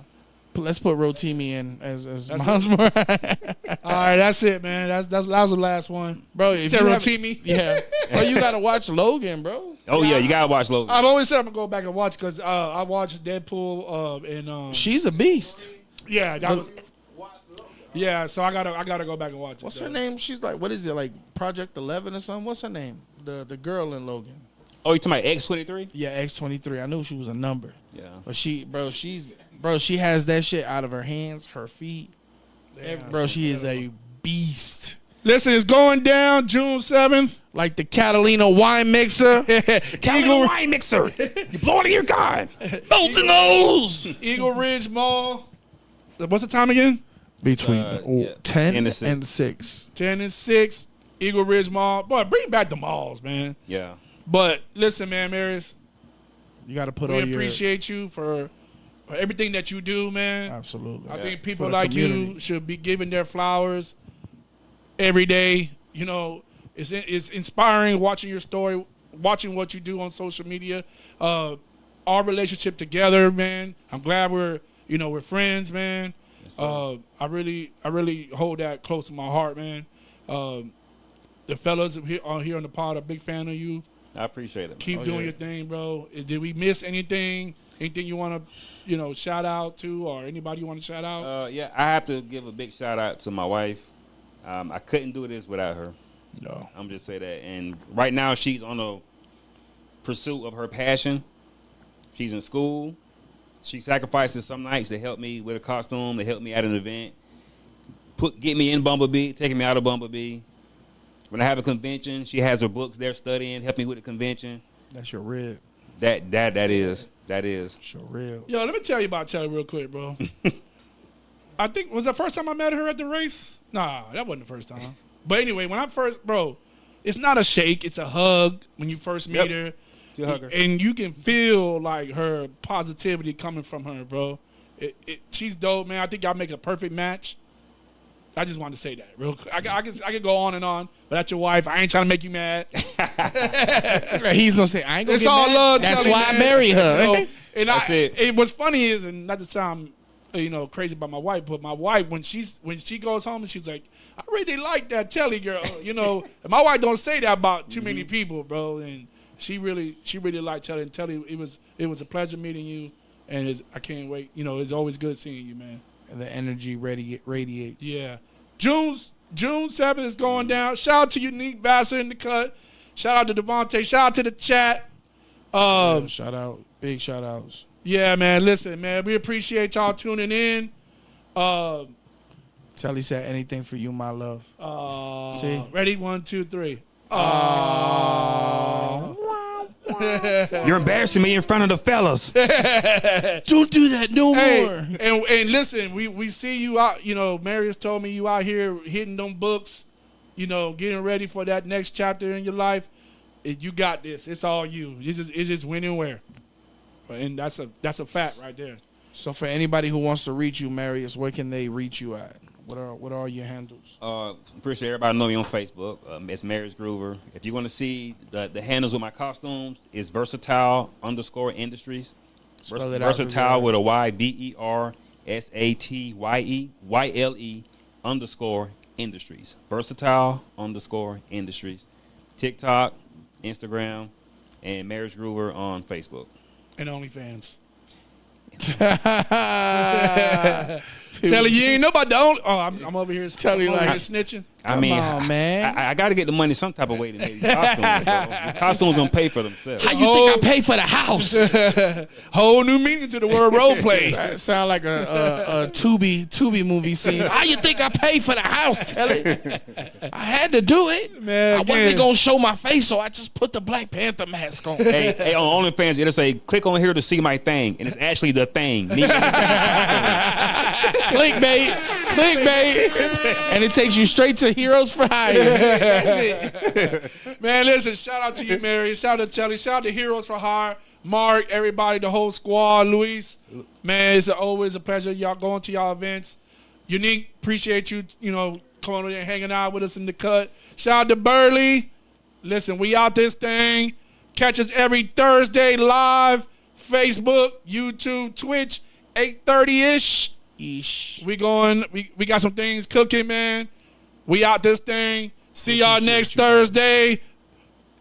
Let's put Rotimi in as Miles Morales. All right, that's it, man. That was the last one. Bro, if Said you have, Rotimi. yeah, bro, you gotta watch Logan, bro. Oh yeah, you gotta watch Logan. I've always said I'm gonna go back and watch because I watched Deadpool and She's a beast. yeah, that was, yeah. So I gotta go back and watch it. What's so. her name? She's like, what is it, like Project 11 or something? What's her name? The girl in Logan. Oh, you talking about X-23? Yeah, X-23. I knew she was a number. Yeah. But she has that shit out of her hands, her feet. Bro, she is a beast. Listen, it's going down June 7th. Like the Catalina wine mixer. Eagle, wine mixer. You blow it in your car. Eagle Ridge Mall. What's the time again? Between yeah. 10 And and the 6. 10 and 6. Eagle Ridge Mall. Boy, bring back the malls, man. Yeah. But listen, man, Marius, You got to put we all your... appreciate you for everything that you do, man. Absolutely. I think For people the like you community. should be given their flowers every day. You know, it's inspiring watching your story, watching what you do on social media. Our relationship together, man. I'm glad we're friends, man. Yes, I really hold that close to my heart, man. The fellas here on the pod are a big fan of you. I appreciate it. Keep doing your thing, bro. Did we miss anything? Anything you want to, shout out to, or anybody you want to shout out? Yeah, I have to give a big shout out to my wife. I couldn't do this without her. No. I'm just say that. And right now she's on a pursuit of her passion. She's in school. She sacrifices some nights to help me with a costume, to help me at an event, get me in Bumblebee, taking me out of Bumblebee. When I have a convention, she has her books there studying, help me with the convention. That's your rib. That is. That's your rib. Yo, let me tell you about Telly real quick, bro. I think, was the first time I met her at the race? Nah, that wasn't the first time. But anyway, when I first, bro, it's not a shake, it's a hug when you first meet her. You hug her. And you can feel like her positivity coming from her, bro. She's dope, man. I think y'all make a perfect match. I just wanted to say that real quick. I could go on and on, but that's your wife. I ain't trying to make you mad. He's gonna say, I ain't gonna It's get all mad. love. That's Telly, why I man. marry her. You know, and That's it. What's funny is, and not to sound, crazy about my wife, but my wife when she goes home and she's like, I really like that Telly girl. And my wife don't say that about too many people, bro. And she really liked Telly. And Telly, it was a pleasure meeting you, and I can't wait. It's always good seeing you, man. And the energy radiates. Yeah. June 7th is going down. Shout out to Unique Vassar in the cut. Shout out to Devontae. Shout out to the chat. Shout out. Big shout outs. Yeah, man. Listen, man. We appreciate y'all tuning in. Telly said anything for you, my love. See? Ready? 1, 2, 3. You're embarrassing me in front of the fellas. Don't do that no more. And listen, we see you out. Marius told me you out here hitting them books. getting ready for that next chapter in your life, you got this. It's all you. It's just when and where. And that's a fact right there. So for anybody who wants to reach you, Marius, where can they reach you at? What are your handles? Appreciate everybody know me on Facebook. It's Marius Groover. If you want to see the handles with my costumes, it's Versatile_Industries. Spell it out. Versatile with a Y, BERSATYLE_Industries. Versatile_Industries. TikTok, Instagram, and Marius Groover on Facebook. And OnlyFans. Telling you ain't nobody don't. Oh, I'm over here. Tell you like snitching. I mean, on, man. I got to get the money some type of way to make these costumes, bro. These costumes don't pay for themselves. How you think I pay for the house? Whole new meaning to the word role play. Sound like a Tubi movie scene. How you think I pay for the house, Telly? I had to do it. Man, I wasn't going to show my face, so I just put the Black Panther mask on. Hey, on OnlyFans, it'll say, click on here to see my thing. And it's actually the thing. Clickbait. And it takes you straight to Heroes for Hire. That's it. Man, listen, shout out to you, Mary. Shout out to Telly. Shout out to Heroes for Hire. Mark, everybody, the whole squad, Luis. Man, it's always a pleasure. Y'all going to y'all events. Unique, appreciate you, coming over and hanging out with us in the cut. Shout out to Burley. Listen, we out this thing. Catch us every Thursday live. Facebook, YouTube, Twitch, 8:30-ish. We got some things cooking, man. We out this thing. See y'all next Thursday.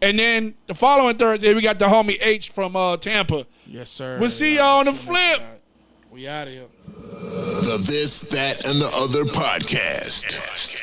And then the following Thursday, we got the homie H from Tampa. Yes, sir. We'll see y'all on the flip. We out of here. The This, That, and the Other podcast.